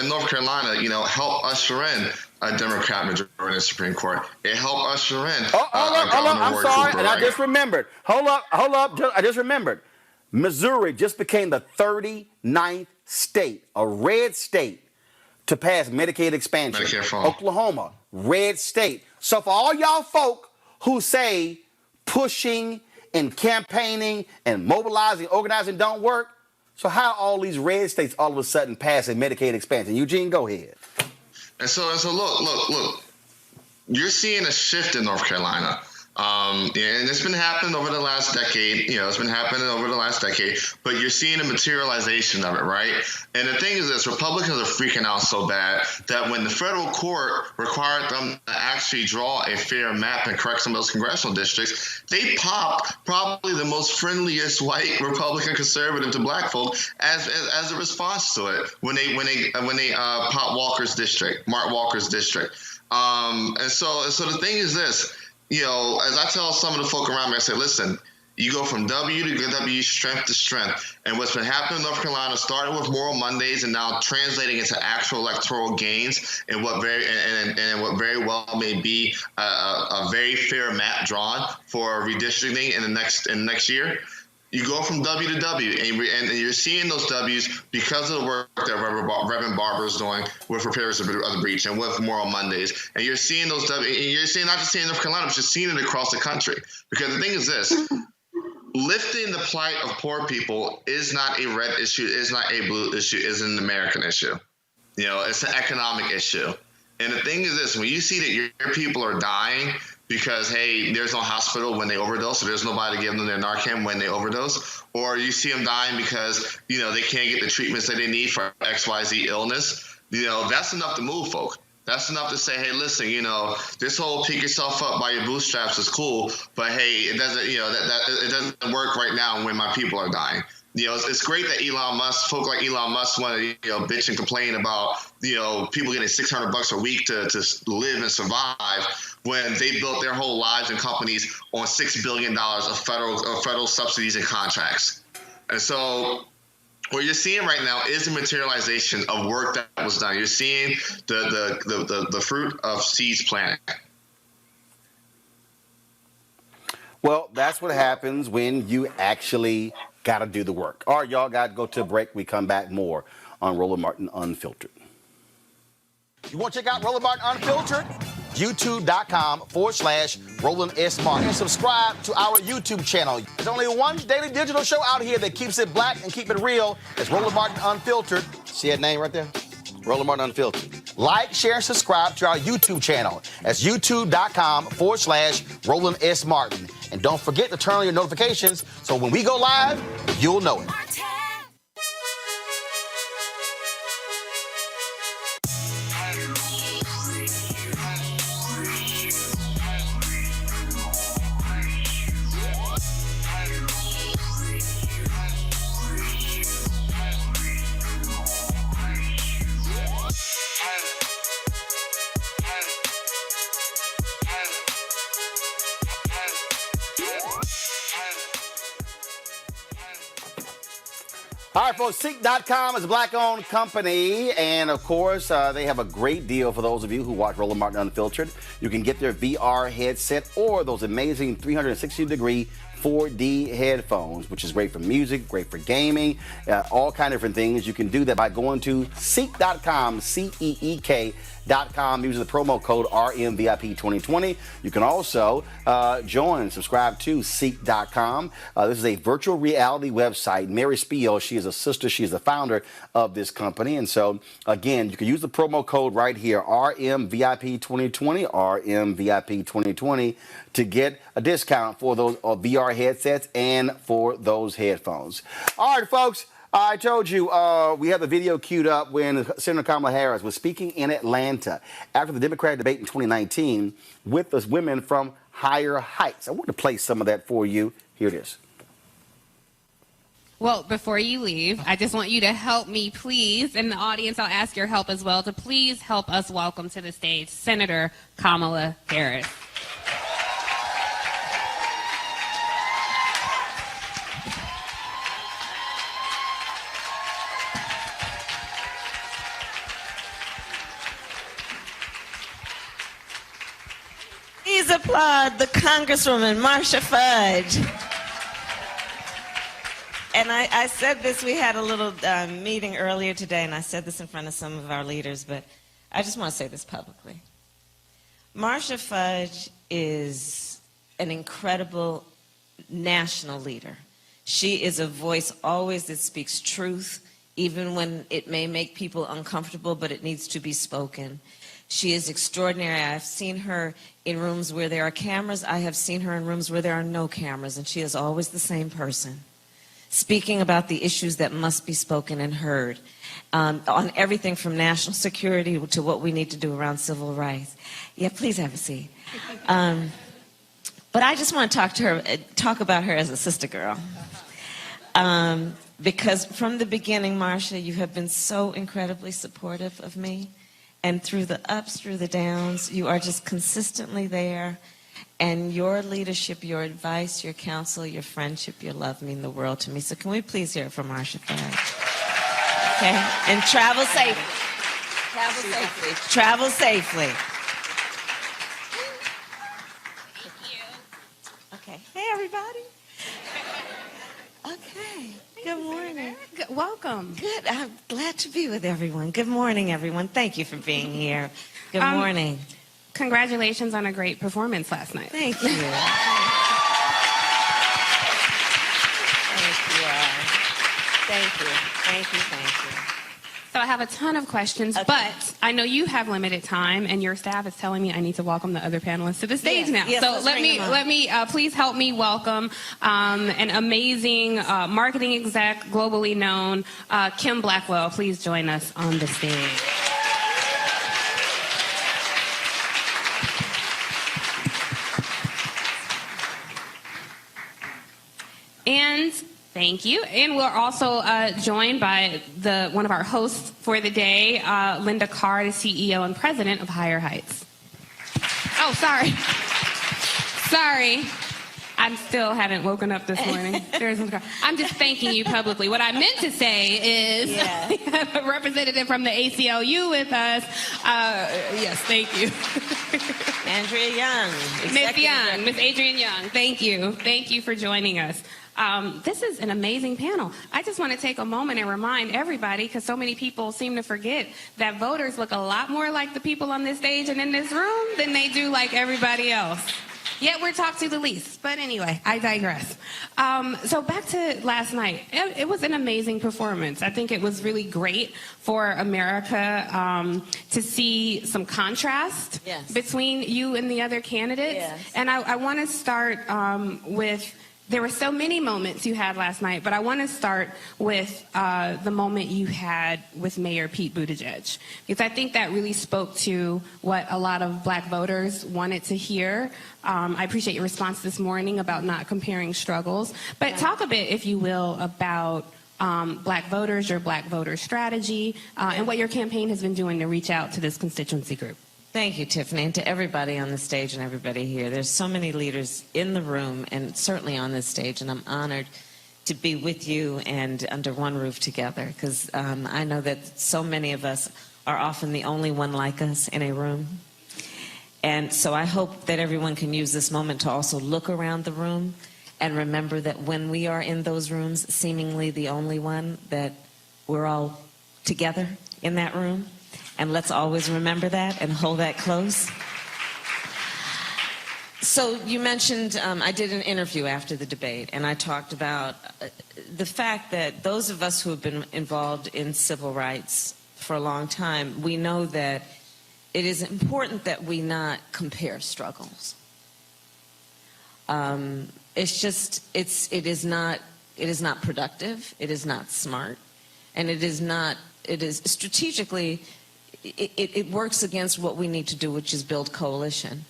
North Carolina, help usher in a Democrat majority in the Supreme Court. It helped usher in. Hold up. I'm sorry, and I just remembered. Hold up. I just remembered. Missouri just became the 39th state, a red state, to pass Medicaid expansion. Medicare for all. Oklahoma, red state. So for all y'all folk who say pushing and campaigning and mobilizing, organizing don't work, so how all these red states all of a sudden passing Medicaid expansion? Eugene, go ahead. And so look. You're seeing a shift in North Carolina. And it's been happening over the last decade. But you're seeing a materialization of it, right? And the thing is this, Republicans are freaking out so bad that when the federal court required them to actually draw a fair map and correct some of those congressional districts, they popped probably the most friendliest white Republican conservative to black folk as a response to it when they popped Mark Walker's district. And so the thing is this. As I tell some of the folk around me, I say, listen, you go from W to W, strength to strength. And what's been happening in North Carolina, starting with Moral Mondays and now translating into actual electoral gains and what very well may be a very fair map drawn for redistricting in the next year. You go from W to W, and you're seeing those W's because of the work that Reverend Barber is doing with Preparers of the Breach and with Moral Mondays. And you're seeing those W's, and you're seeing not just seeing North Carolina, but you're seeing it across the country. Because the thing is this, lifting the plight of poor people is not a red issue, is not a blue issue, is an American issue. It's an economic issue. And the thing is this, when you see that your people are dying because, hey, there's no hospital when they overdose, so there's nobody to give them their Narcan when they overdose, or you see them dying because, they can't get the treatments that they need for XYZ illness, that's enough to move folk. That's enough to say, hey, listen, this whole pick yourself up by your bootstraps is cool, but hey, it doesn't, it doesn't work right now when my people are dying. It's great that folk like Elon Musk want to, bitch and complain about, people getting $600 a week to live and survive when they built their whole lives and companies on $6 billion of federal subsidies and contracts. And so what you're seeing right now is a materialization of work that was done. You're seeing the fruit of seeds planted. Well, that's what happens when you actually got to do the work. All right, y'all got to go to a break. We come back more on Roland Martin Unfiltered. You want to check out Roland Martin Unfiltered? YouTube.com/Roland S. Martin. And subscribe to our YouTube channel. There's only one daily digital show out here that keeps it black and keep it real. It's Roland Martin Unfiltered. See that name right there? Roland Martin Unfiltered. Like, share, and subscribe to our YouTube channel. That's youtube.com/Roland S. Martin. And don't forget to turn on your notifications so when we go live, you'll know it. All right, folks, Seek.com is a black-owned company, and of course, they have a great deal for those of you who watch Roland Martin Unfiltered. You can get their VR headset or those amazing 360-degree 4D headphones, which is great for music, great for gaming, all kind of different things. You can do that by going to Seek.com, CEEK.com, using the promo code RMVIP2020. You can also subscribe to Seek.com. This is a virtual reality website. Mary Spiel, she is a sister, she is the founder of this company. And so, again, you can use the promo code right here, RMVIP2020, RMVIP2020, to get a discount for those VR headsets and for those headphones. All right, folks. I told you we have the video queued up when Senator Kamala Harris was speaking in Atlanta after the Democratic debate in 2019 with the women from Higher Heights. I want to play some of that for you. Here it is. Well, before you leave, I just want you to help me, please, and the audience, I'll ask your help as well, to please help us welcome to the stage Senator Kamala Harris. Please applaud the Congresswoman, Marcia Fudge. And I said this, we had a little meeting earlier today, and I said this in front of some of our leaders, but I just want to say this publicly. Marcia Fudge is an incredible national leader. She is a voice always that speaks truth, even when it may make people uncomfortable, but it needs to be spoken. She is extraordinary. I've seen her in rooms where there are cameras. I have seen her in rooms where there are no cameras, and she is always the same person, speaking about the issues that must be spoken and heard, on everything from national security to what we need to do around civil rights. Yeah, please have a seat. But I just want to talk about her as a sister girl. Because from the beginning, Marcia, you have been so incredibly supportive of me. And through the ups, through the downs, you are just consistently there. And your leadership, your advice, your counsel, your friendship, your love mean the world to me. So can we please hear it from Marcia Fudge? Okay? And travel safely. Travel safely. Travel safely. Thank you. Okay. Hey, everybody. Okay. Good morning. Welcome. Good. I'm glad to be with everyone. Good morning, everyone. Thank you for being here. Good morning. Congratulations on a great performance last night. Thank you. Thank you. Thank you. Thank you. So I have a ton of questions, but I know you have limited time, and your staff is telling me I need to welcome the other panelists to the stage now. Yes, so let me please help me welcome an amazing marketing exec, globally known, Kim Blackwell. Please join us on the stage. And thank you. And we're also joined by one of our hosts for the day, Linda Carr, the CEO and president of Higher Heights. Oh, sorry. Sorry. I still haven't woken up this morning. I'm just thanking you publicly. What I meant to say is we have a representative from the ACLU with us. Yes, thank you. Andrea Young. Miss Young, Miss Adrienne Young, thank you. Thank you for joining us. This is an amazing panel. I just want to take a moment and remind everybody, because so many people seem to forget, that voters look a lot more like the people on this stage and in this room than they do like everybody else. Yet we're talked to the least. But anyway, I digress. So back to last night. It was an amazing performance. I think it was really great for America to see some contrast between you and the other candidates. Yes. And I want to start with, there were so many moments you had last night, but I want to start with the moment you had with Mayor Pete Buttigieg, because I think that really spoke to what a lot of black voters wanted to hear. I appreciate your response this morning about not comparing struggles, but talk a bit, if you will, about black voters, your black voter strategy, and what your campaign has been doing to reach out to this constituency group. Thank you, Tiffany, and to everybody on the stage and everybody here. There's so many leaders in the room and certainly on this stage, and I'm honored to be with you and under one roof together, because I know that so many of us are often the only one like us in a room. And so I hope that everyone can use this moment to also look around the room and remember that when we are in those rooms, seemingly the only one, that we're all together in that room. And let's always remember that and hold that close. So you mentioned, I did an interview after the debate, and I talked about the fact that those of us who have been involved in civil rights for a long time, we know that it is important that we not compare struggles. It is not productive, it is not smart, and it is strategically, it works against what we need to do, which is build coalition.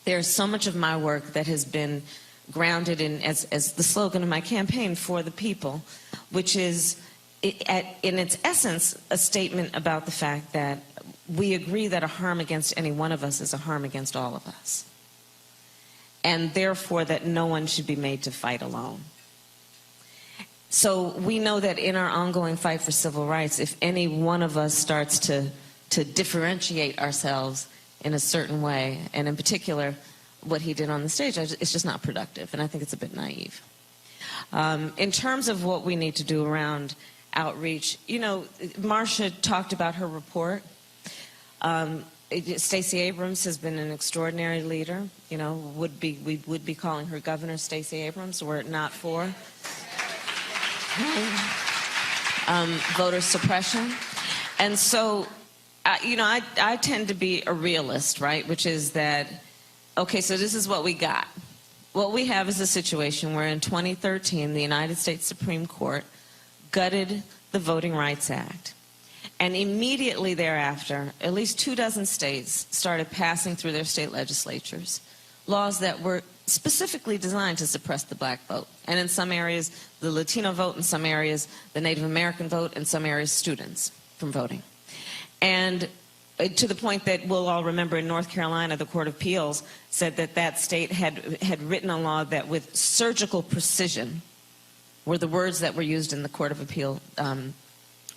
There's so much of my work that has been grounded in, as the slogan of my campaign, for the people, which is, in its essence, a statement about the fact that we agree that a harm against any one of us is a harm against all of us, and therefore that no one should be made to fight alone. So we know that in our ongoing fight for civil rights, if any one of us starts to differentiate ourselves in a certain way, and in particular what he did on the stage, it's just not productive, and I think it's a bit naive. In terms of what we need to do around outreach, you know, Marcia talked about her report. Stacey Abrams has been an extraordinary leader. You know, we would be calling her Governor Stacey Abrams were it not for voter suppression. And so, you know, I tend to be a realist, right? Which is that, okay, so this is what we got. What we have is a situation where in 2013, the United States Supreme Court gutted the Voting Rights Act. And immediately thereafter, at least 24 states started passing through their state legislatures laws that were specifically designed to suppress the black vote. And in some areas, the Latino vote, in some areas, the Native American vote, in some areas, students from voting. And to the point that we'll all remember in North Carolina, the Court of Appeals said that that state had written a law that with surgical precision, were the words that were used in the Court of Appeal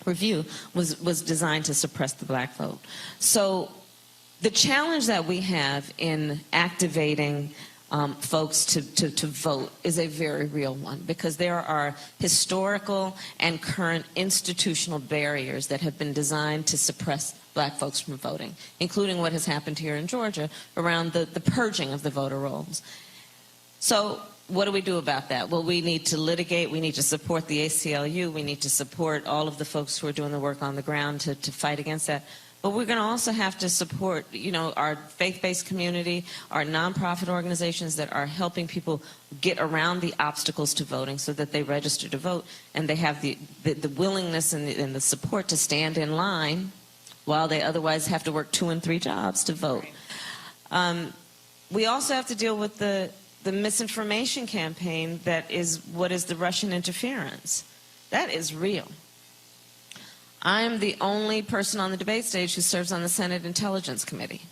review, was designed to suppress the black vote. So the challenge that we have in activating folks to vote is a very real one, because there are historical and current institutional barriers that have been designed to suppress black folks from voting, including what has happened here in Georgia around the purging of the voter rolls. So what do we do about that? Well, we need to litigate, we need to support the ACLU, we need to support all of the folks who are doing the work on the ground to fight against that. But we're going to also have to support, you know, our faith-based community, our nonprofit organizations that are helping people get around the obstacles to voting so that they register to vote and they have the willingness and the support to stand in line while they otherwise have to work 2 and 3 jobs to vote. We also have to deal with the misinformation campaign that is what is the Russian interference. That is real. I am the only person on the debate stage who serves on the Senate Intelligence Committee,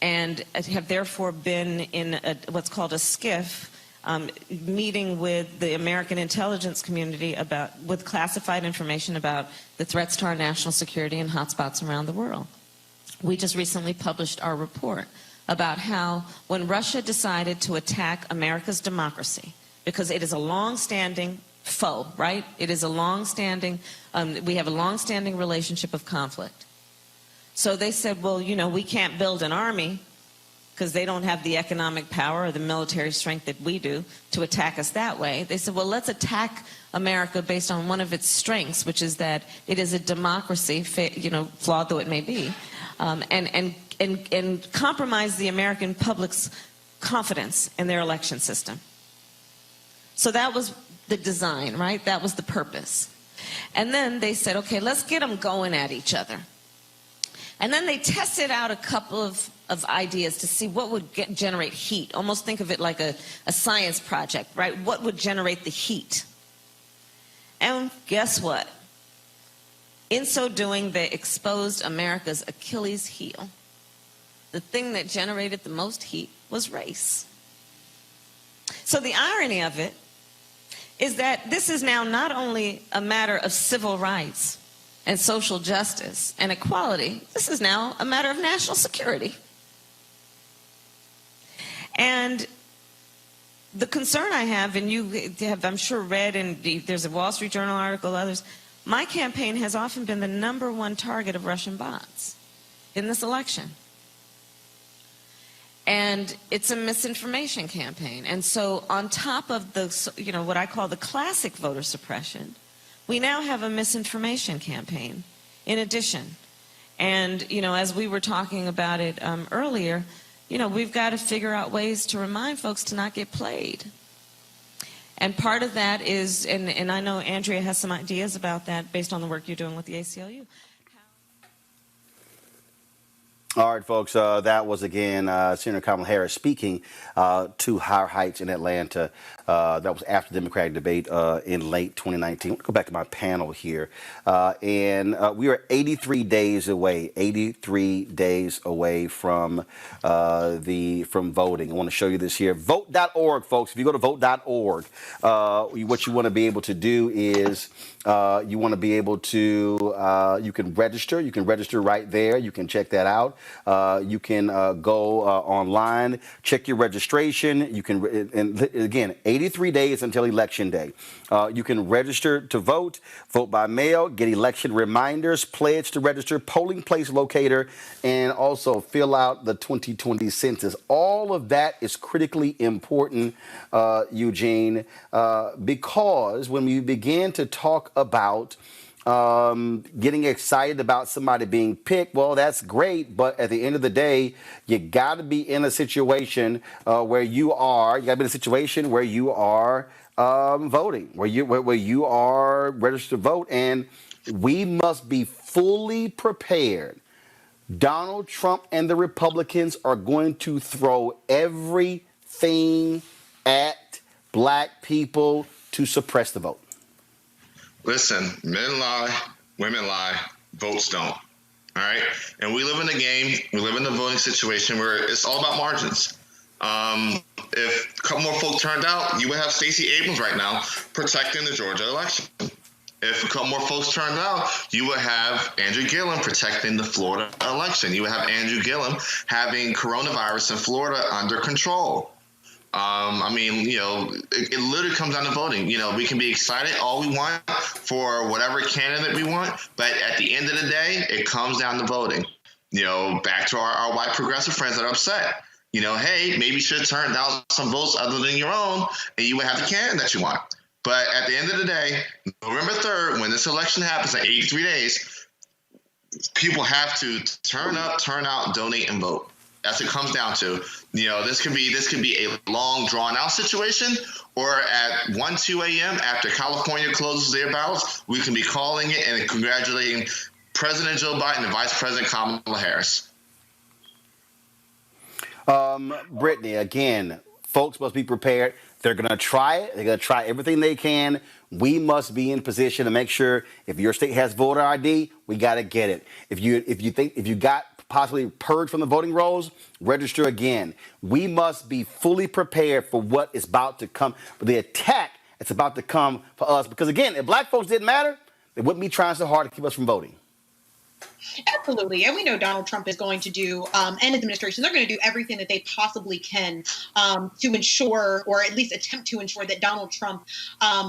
and have therefore been in what's called a SCIF meeting with the American intelligence community with classified information about the threats to our national security and hotspots around the world. We just recently published our report about how when Russia decided to attack America's democracy, because it is a long-standing foe, right? It is a long-standing, we have a long-standing relationship of conflict. So they said, well, you know, we can't build an army because they don't have the economic power or the military strength that we do to attack us that way. They said, well, let's attack America based on one of its strengths, which is that it is a democracy, flawed though it may be, and compromise the American public's confidence in their election system. So that was the design, right? That was the purpose. And then they said, okay, let's get them going at each other. And then they tested out a couple of ideas to see what would generate heat. Almost think of it like a science project, right? What would generate the heat? And guess what? In so doing, they exposed America's Achilles heel. The thing that generated the most heat was race. So the irony of it is that this is now not only a matter of civil rights and social justice and equality, this is now a matter of national security. And the concern I have, and you have, I'm sure, read, and there's a Wall Street Journal article, others, my campaign has often been the #1 target of Russian bots in this election. And it's a misinformation campaign. And so on top of the, what I call the classic voter suppression, we now have a misinformation campaign in addition. And, as we were talking about it earlier, we've got to figure out ways to remind folks to not get played. And part of that is, and I know Andrea has some ideas about that based on the work you're doing with the ACLU. All right, folks, that was, again, Senator Kamala Harris speaking to Higher Heights in Atlanta. That was after the Democratic debate in late 2019. Let's go back to my panel here. And we are 83 days away from voting. I want to show you this here. Vote.org, folks. If you go to vote.org, what you want to be able to do is you want to be able to, you can register. You can register right there. You can check that out. You can go online, check your registration. You can, and again, 83 days until Election Day. You can register to vote, vote by mail, get election reminders, pledge to register, polling place locator, and also fill out the 2020 census. All of that is critically important, Eugene, because when we begin to talk about getting excited about somebody being picked, well, that's great, but at the end of the day, you got to be in a situation where you are voting, where you are registered to vote, and we must be fully prepared. Donald Trump and the Republicans are going to throw everything at black people to suppress the vote. Listen, men lie, women lie, votes don't. All right? And we live in a game, we live in a voting situation where it's all about margins. If a couple more folk turned out, you would have Stacey Abrams right now protecting the Georgia election. If a couple more folks turned out, you would have Andrew Gillum protecting the Florida election. You would have Andrew Gillum having coronavirus in Florida under control. It literally comes down to voting. We can be excited all we want for whatever candidate we want, but at the end of the day, it comes down to voting. Back to our white progressive friends that are upset. Hey, maybe you should have turned down some votes other than your own, and you would have the candidate that you want. But at the end of the day, November 3rd, when this election happens in 83 days, people have to turn up, turn out, donate, and vote. That's what it comes down to. This could be a long, drawn-out situation, or at 1, 2 a.m. after California closes their ballots, we can be calling it and congratulating President Joe Biden and Vice President Kamala Harris. Brittany, again, folks must be prepared. They're going to try it. They're going to try everything they can. We must be in position to make sure if your state has voter ID, we got to get it. If you got possibly purged from the voting rolls, register again. We must be fully prepared for what is about to come, for the attack that's about to come for us. Because again, if black folks didn't matter, they wouldn't be trying so hard to keep us from voting. Absolutely. And we know Donald Trump is going to do, and his administration, they're going to do everything that they possibly can to ensure, or at least attempt to ensure, that Donald Trump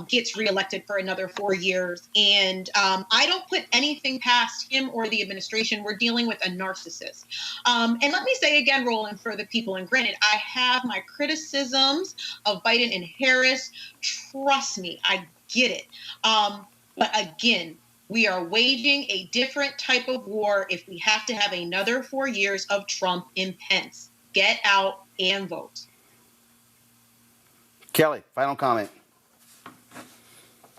gets reelected for another 4 years. And I don't put anything past him or the administration. We're dealing with a narcissist. And let me say again, Roland, for the people, and granted, I have my criticisms of Biden and Harris. Trust me, I get it. But again, we are waging a different type of war if we have to have another 4 years of Trump and Pence. Get out and vote. Kelly, final comment.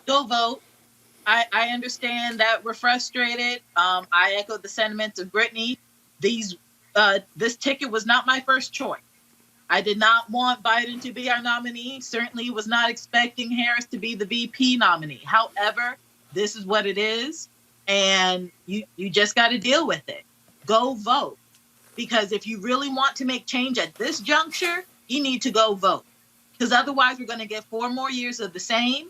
Go vote. I understand that we're frustrated. I echo the sentiments of Brittany. This ticket was not my first choice. I did not want Biden to be our nominee. Certainly was not expecting Harris to be the VP nominee. However, this is what it is, and you just got to deal with it. Go vote, because if you really want to make change at this juncture, you need to go vote, because otherwise we're going to get 4 more years of the same,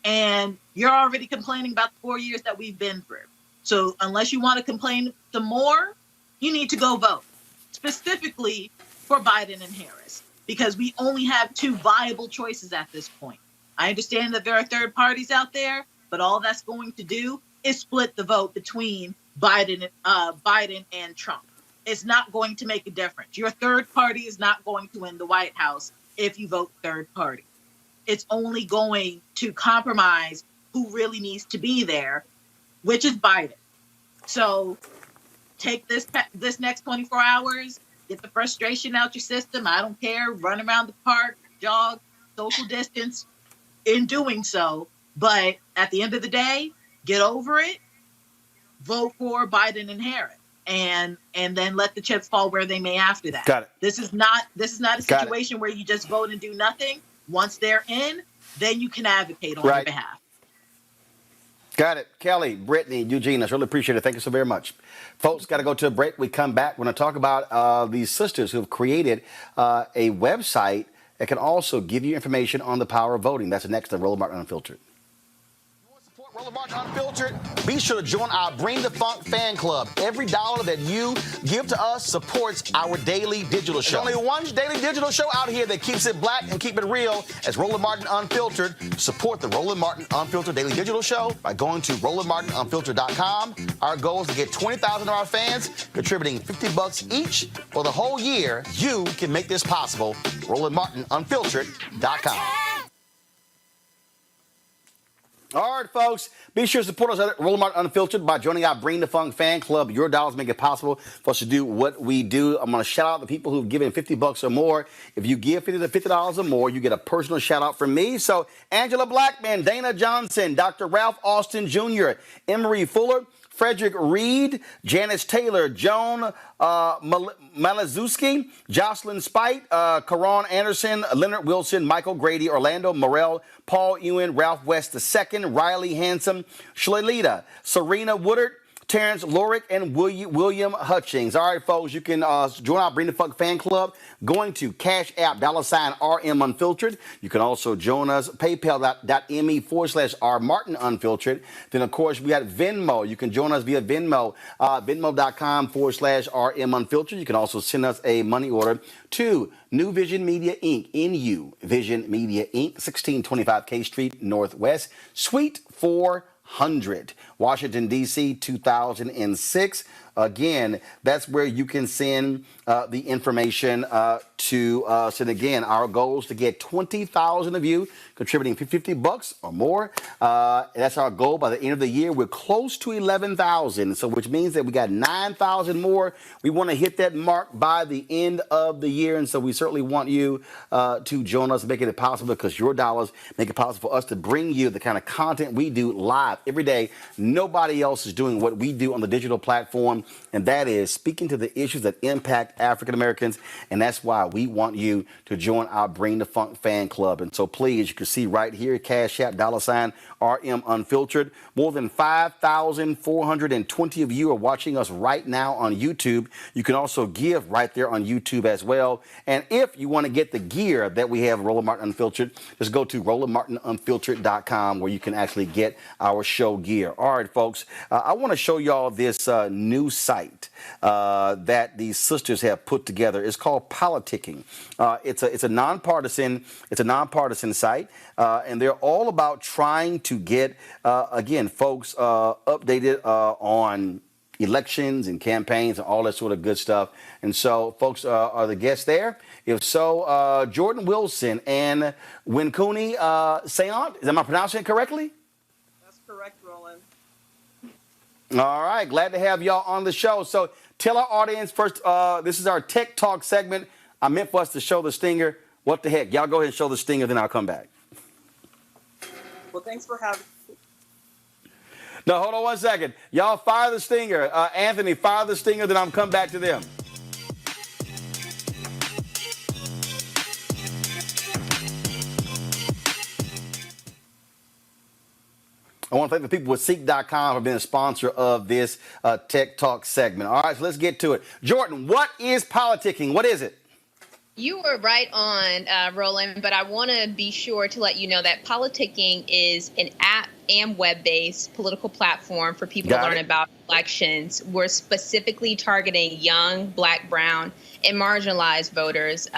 and you're already complaining about the 4 years that we've been through. So unless you want to complain some more, you need to go vote, specifically for Biden and Harris, because we only have 2 viable choices at this point. I understand that there are third parties out there, but all that's going to do is split the vote between Biden and Trump. It's not going to make a difference. Your third party is not going to win the White House if you vote third party. It's only going to compromise who really needs to be there, which is Biden. So take this next 24 hours, get the frustration out your system. I don't care. Run around the park, jog, social distance in doing so. But at the end of the day, get over it, vote for Biden and Harris, and then let the chips fall where they may after that. Got it. This is not a situation where you just vote and do nothing. Once they're in, then you can advocate on their behalf. Got it. Kelly, Brittany, Eugene, I really appreciate it. Thank you so very much. Folks, got to go to a break. We come back. We're going to talk about these sisters who have created a website that can also give you information on the power of voting. That's next to Roland Martin Unfiltered. Roland Martin Unfiltered. Be sure to join our Bring the Funk fan club. Every dollar that you give to us supports our daily digital show. There's only one daily digital show out here that keeps it black and keep it real. As Roland Martin Unfiltered. Support the Roland Martin Unfiltered daily digital show by going to RolandMartinUnfiltered.com. Our goal is to get 20,000 of our fans contributing $50 each for the whole year. You can make this possible. RolandMartinUnfiltered.com. All right, folks, be sure to support us at Roland Martin Unfiltered by joining our Bring the Funk fan club. Your dollars make it possible for us to do what we do. I'm going to shout out the people who've given $50 or more. If you give $50 or more, you get a personal shout out from me. So Angela Blackman, Dana Johnson, Dr. Ralph Austin Jr., Emery Fuller, Frederick Reed, Janice Taylor, Joan Malazewski, Jocelyn Spite, Karan Anderson, Leonard Wilson, Michael Grady, Orlando Morell, Paul Ewan, Ralph West II, Riley Hanson, Shalita, Serena Woodard, Terrence Lorick, and William Hutchings. All right, folks, you can join our Bring the Funk fan club going to Cash App, $RM Unfiltered. You can also join us, paypal.me/R Martin Unfiltered. Then, of course, we got Venmo. You can join us via Venmo, venmo.com/RM Unfiltered. You can also send us a money order to New Vision Media Inc., NU Vision Media Inc., 1625 K Street Northwest, Suite 400, Washington, D.C., 2006. Again, that's where you can send the information to us. And again, our goal is to get 20,000 of you contributing $50 or more. That's our goal by the end of the year. We're close to 11,000, so which means that we got 9,000 more. We want to hit that mark by the end of the year, and so we certainly want you to join us, making it possible, because your dollars make it possible for us to bring you the kind of content we do live every day. Nobody else is doing what we do on the digital platform. on, and that is speaking to the issues that impact African Americans. And that's why we want you to join our Bring the Funk fan club. And so please, you can see right here, Cash App, $RM Unfiltered. More than 5,420 of you are watching us right now on YouTube. You can also give right there on YouTube as well. And if you want to get the gear that we have, Roland Martin Unfiltered, just go to RolandMartinUnfiltered.com where you can actually get our show gear. All right, folks, I want to show y'all this new site that these sisters have put together. It's called Politicking. It's a nonpartisan site, and they're all about trying to get again folks updated on elections and campaigns and all that sort of good stuff. And so, folks, are the guests there? If so, Jordan Wilson and Winkuni Seant. Am I pronouncing it correctly? That's correct, Roland. All right, glad to have y'all on the show. So tell our audience first, this is our Tech Talk segment. I meant for us to show the stinger. What the heck? Y'all go ahead and show the stinger, then I'll come back. Well, thanks for having me. No, hold on one second. Y'all fire the stinger. Anthony, fire the stinger, then I'll come back to them. I want to thank the people with Seek.com for being a sponsor of this Tech Talk segment. All right, so let's get to it. Jordan, what is politicking? What is it? You were right on, Roland, but I want to be sure to let you know that Politicking is an app and web-based political platform for people to learn about elections. We're specifically targeting young, Black, brown, and marginalized voters.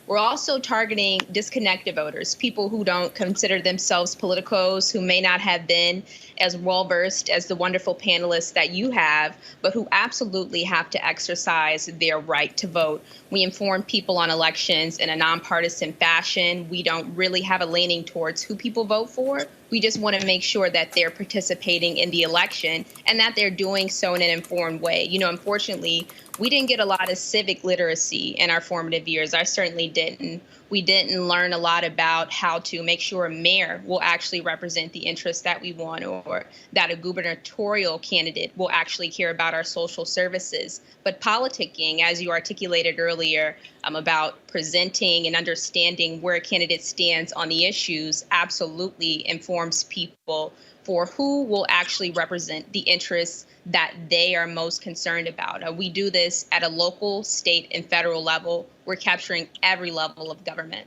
We're also targeting disconnected voters, people who don't consider themselves politicos, who may not have been as well-versed as the wonderful panelists that you have, but who absolutely have to exercise their right to vote. We inform people on elections in a nonpartisan fashion. We don't really have a leaning towards who people vote for. We just want to make sure that they're participating in the election and that they're doing so in an informed way. You know, unfortunately, we didn't get a lot of civic literacy in our formative years. I certainly didn't. We didn't learn a lot about how to make sure a mayor will actually represent the interests that we want, or that a gubernatorial candidate will actually care about our social services. But politicking, as you articulated earlier, about presenting and understanding where a candidate stands on the issues, absolutely informs people for who will actually represent the interests that they are most concerned about. We do this at a local, state, and federal level. We're capturing every level of government.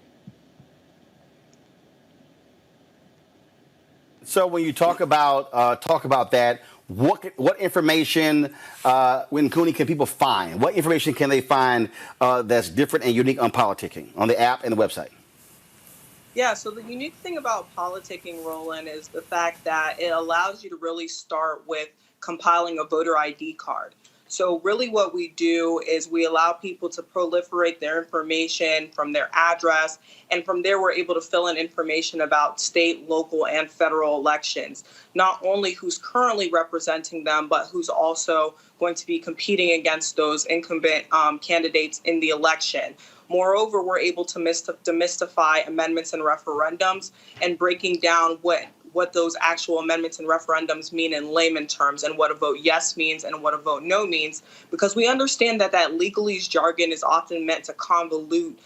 So when you talk about that, what information, Winkuni, can people find? What information can they find that's different and unique on politicking on the app and the website? Yeah, so the unique thing about politicking, Roland, is the fact that it allows you to really start with compiling a voter ID card. So really what we do is we allow people to proliferate their information from their address, and from there we're able to fill in information about state, local, and federal elections. Not only who's currently representing them, but who's also going to be competing against those incumbent candidates in the election. Moreover, we're able to demystify amendments and referendums and breaking down what those actual amendments and referendums mean in layman terms, and what a vote yes means and what a vote no means, because we understand that legalese jargon is often meant to convolute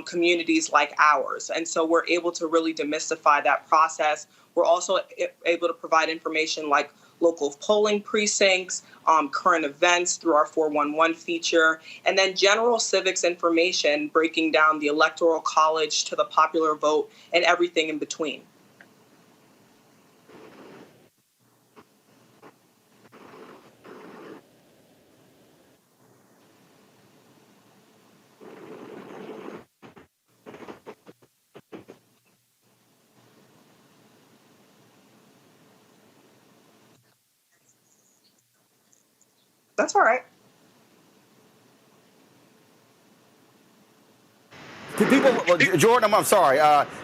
communities like ours. And so we're able to really demystify that process. We're also able to provide information like local polling precincts, current events through our 411 feature, and then general civics information breaking down the Electoral College to the popular vote and everything in between. That's all right. People, well, Jordan, I'm sorry.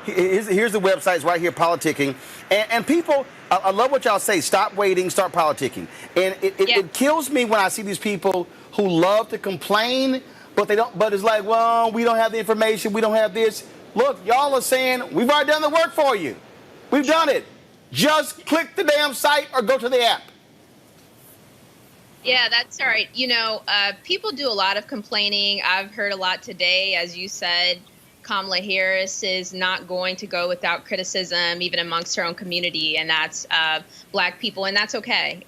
Here's the website. It's right here, politicking. And people, I love what y'all say. Stop waiting, start politicking. And it kills me when I see these people who love to complain, but they don't. But it's like, well, we don't have the information. We don't have this. Look, y'all are saying we've already done the work for you. We've done it. Just click the damn site or go to the app. Yeah, that's all right. People do a lot of complaining. I've heard a lot today, as you said. Kamala Harris is not going to go without criticism, even amongst her own community, and that's Black people, and that's okay.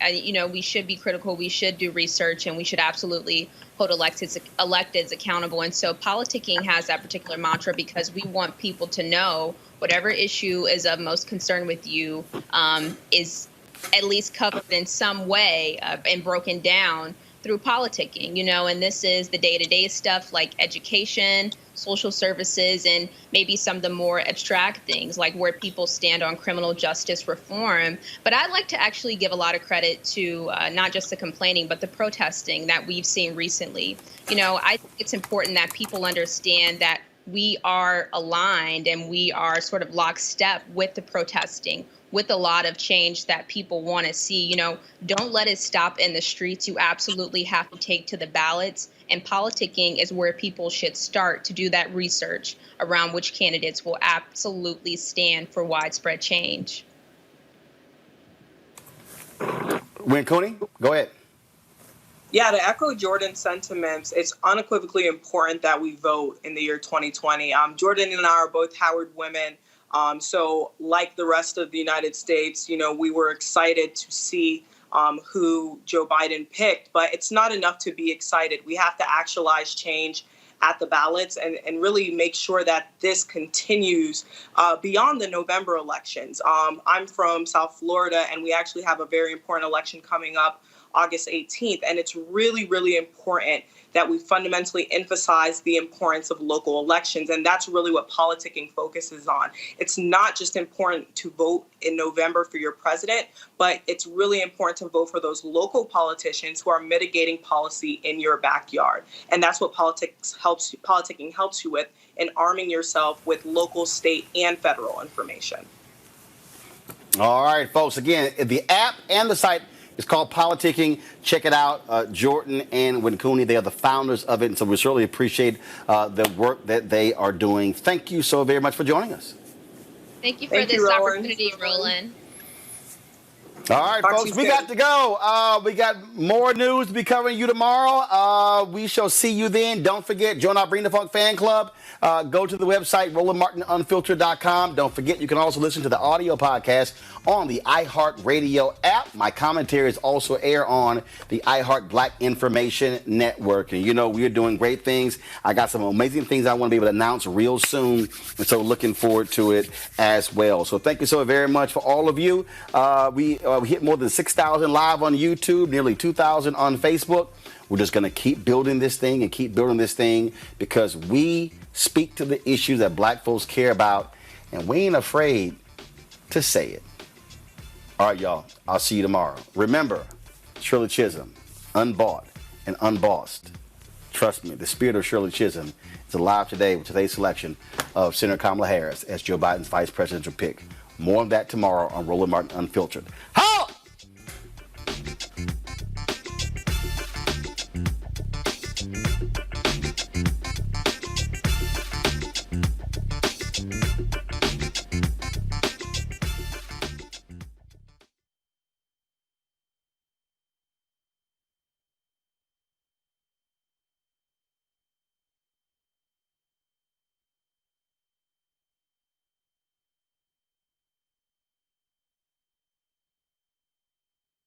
We should be critical, we should do research, and we should absolutely hold electeds accountable. And so politicking has that particular mantra because we want people to know whatever issue is of most concern with you is at least covered in some way and broken down through politicking, and this is the day-to-day stuff like education, social services, and maybe some of the more abstract things like where people stand on criminal justice reform. But I'd like to actually give a lot of credit to not just the complaining, but the protesting that we've seen recently. I think it's important that people understand that we are aligned and we are sort of lockstep with the protesting, with a lot of change that people want to see. Don't let it stop in the streets. You absolutely have to take to the ballots. And politicking is where people should start to do that research around which candidates will absolutely stand for widespread change. Win Cooney, go ahead. Yeah, to echo Jordan's sentiments, it's unequivocally important that we vote in the year 2020. Jordan and I are both Howard women. So like the rest of the United States, we were excited to see who Joe Biden picked, but it's not enough to be excited. We have to actualize change at the ballots and really make sure that this continues beyond the November elections. I'm from South Florida, and we actually have a very important election coming up August 18th. And it's really, really important that we fundamentally emphasize the importance of local elections. And that's really what politicking focuses on. It's not just important to vote in November for your president, but it's really important to vote for those local politicians who are mitigating policy in your backyard. And that's what politicking helps you with, in arming yourself with local, state, and federal information. All right, folks. Again, the app and the site is called Politicking. Check it out. Jordan and Wincuni, they are the founders of it, and so we certainly appreciate the work that they are doing. Thank you so very much for joining us. Thank you for this opportunity, Roland. All right, folks, we got to go. We got more news to be covering you tomorrow. We shall see you then. Don't forget, join our Bring the Funk fan club. Go to the website, RolandMartinUnfiltered.com. Don't forget, you can also listen to the audio podcast on the iHeartRadio app. My commentaries also air on the iHeart Black Information Network. And we are doing great things. I got some amazing things I want to be able to announce real soon. And so looking forward to it as well. So thank you so very much for all of you. We hit more than 6,000 live on YouTube, nearly 2,000 on Facebook. We're just going to keep building this thing and keep building this thing because we speak to the issues that Black folks care about, and we ain't afraid to say it. All right, y'all. I'll see you tomorrow. Remember, Shirley Chisholm, unbought and unbossed. Trust me, the spirit of Shirley Chisholm is alive today with today's selection of Senator Kamala Harris as Joe Biden's vice presidential pick. More on that tomorrow on Roland Martin Unfiltered.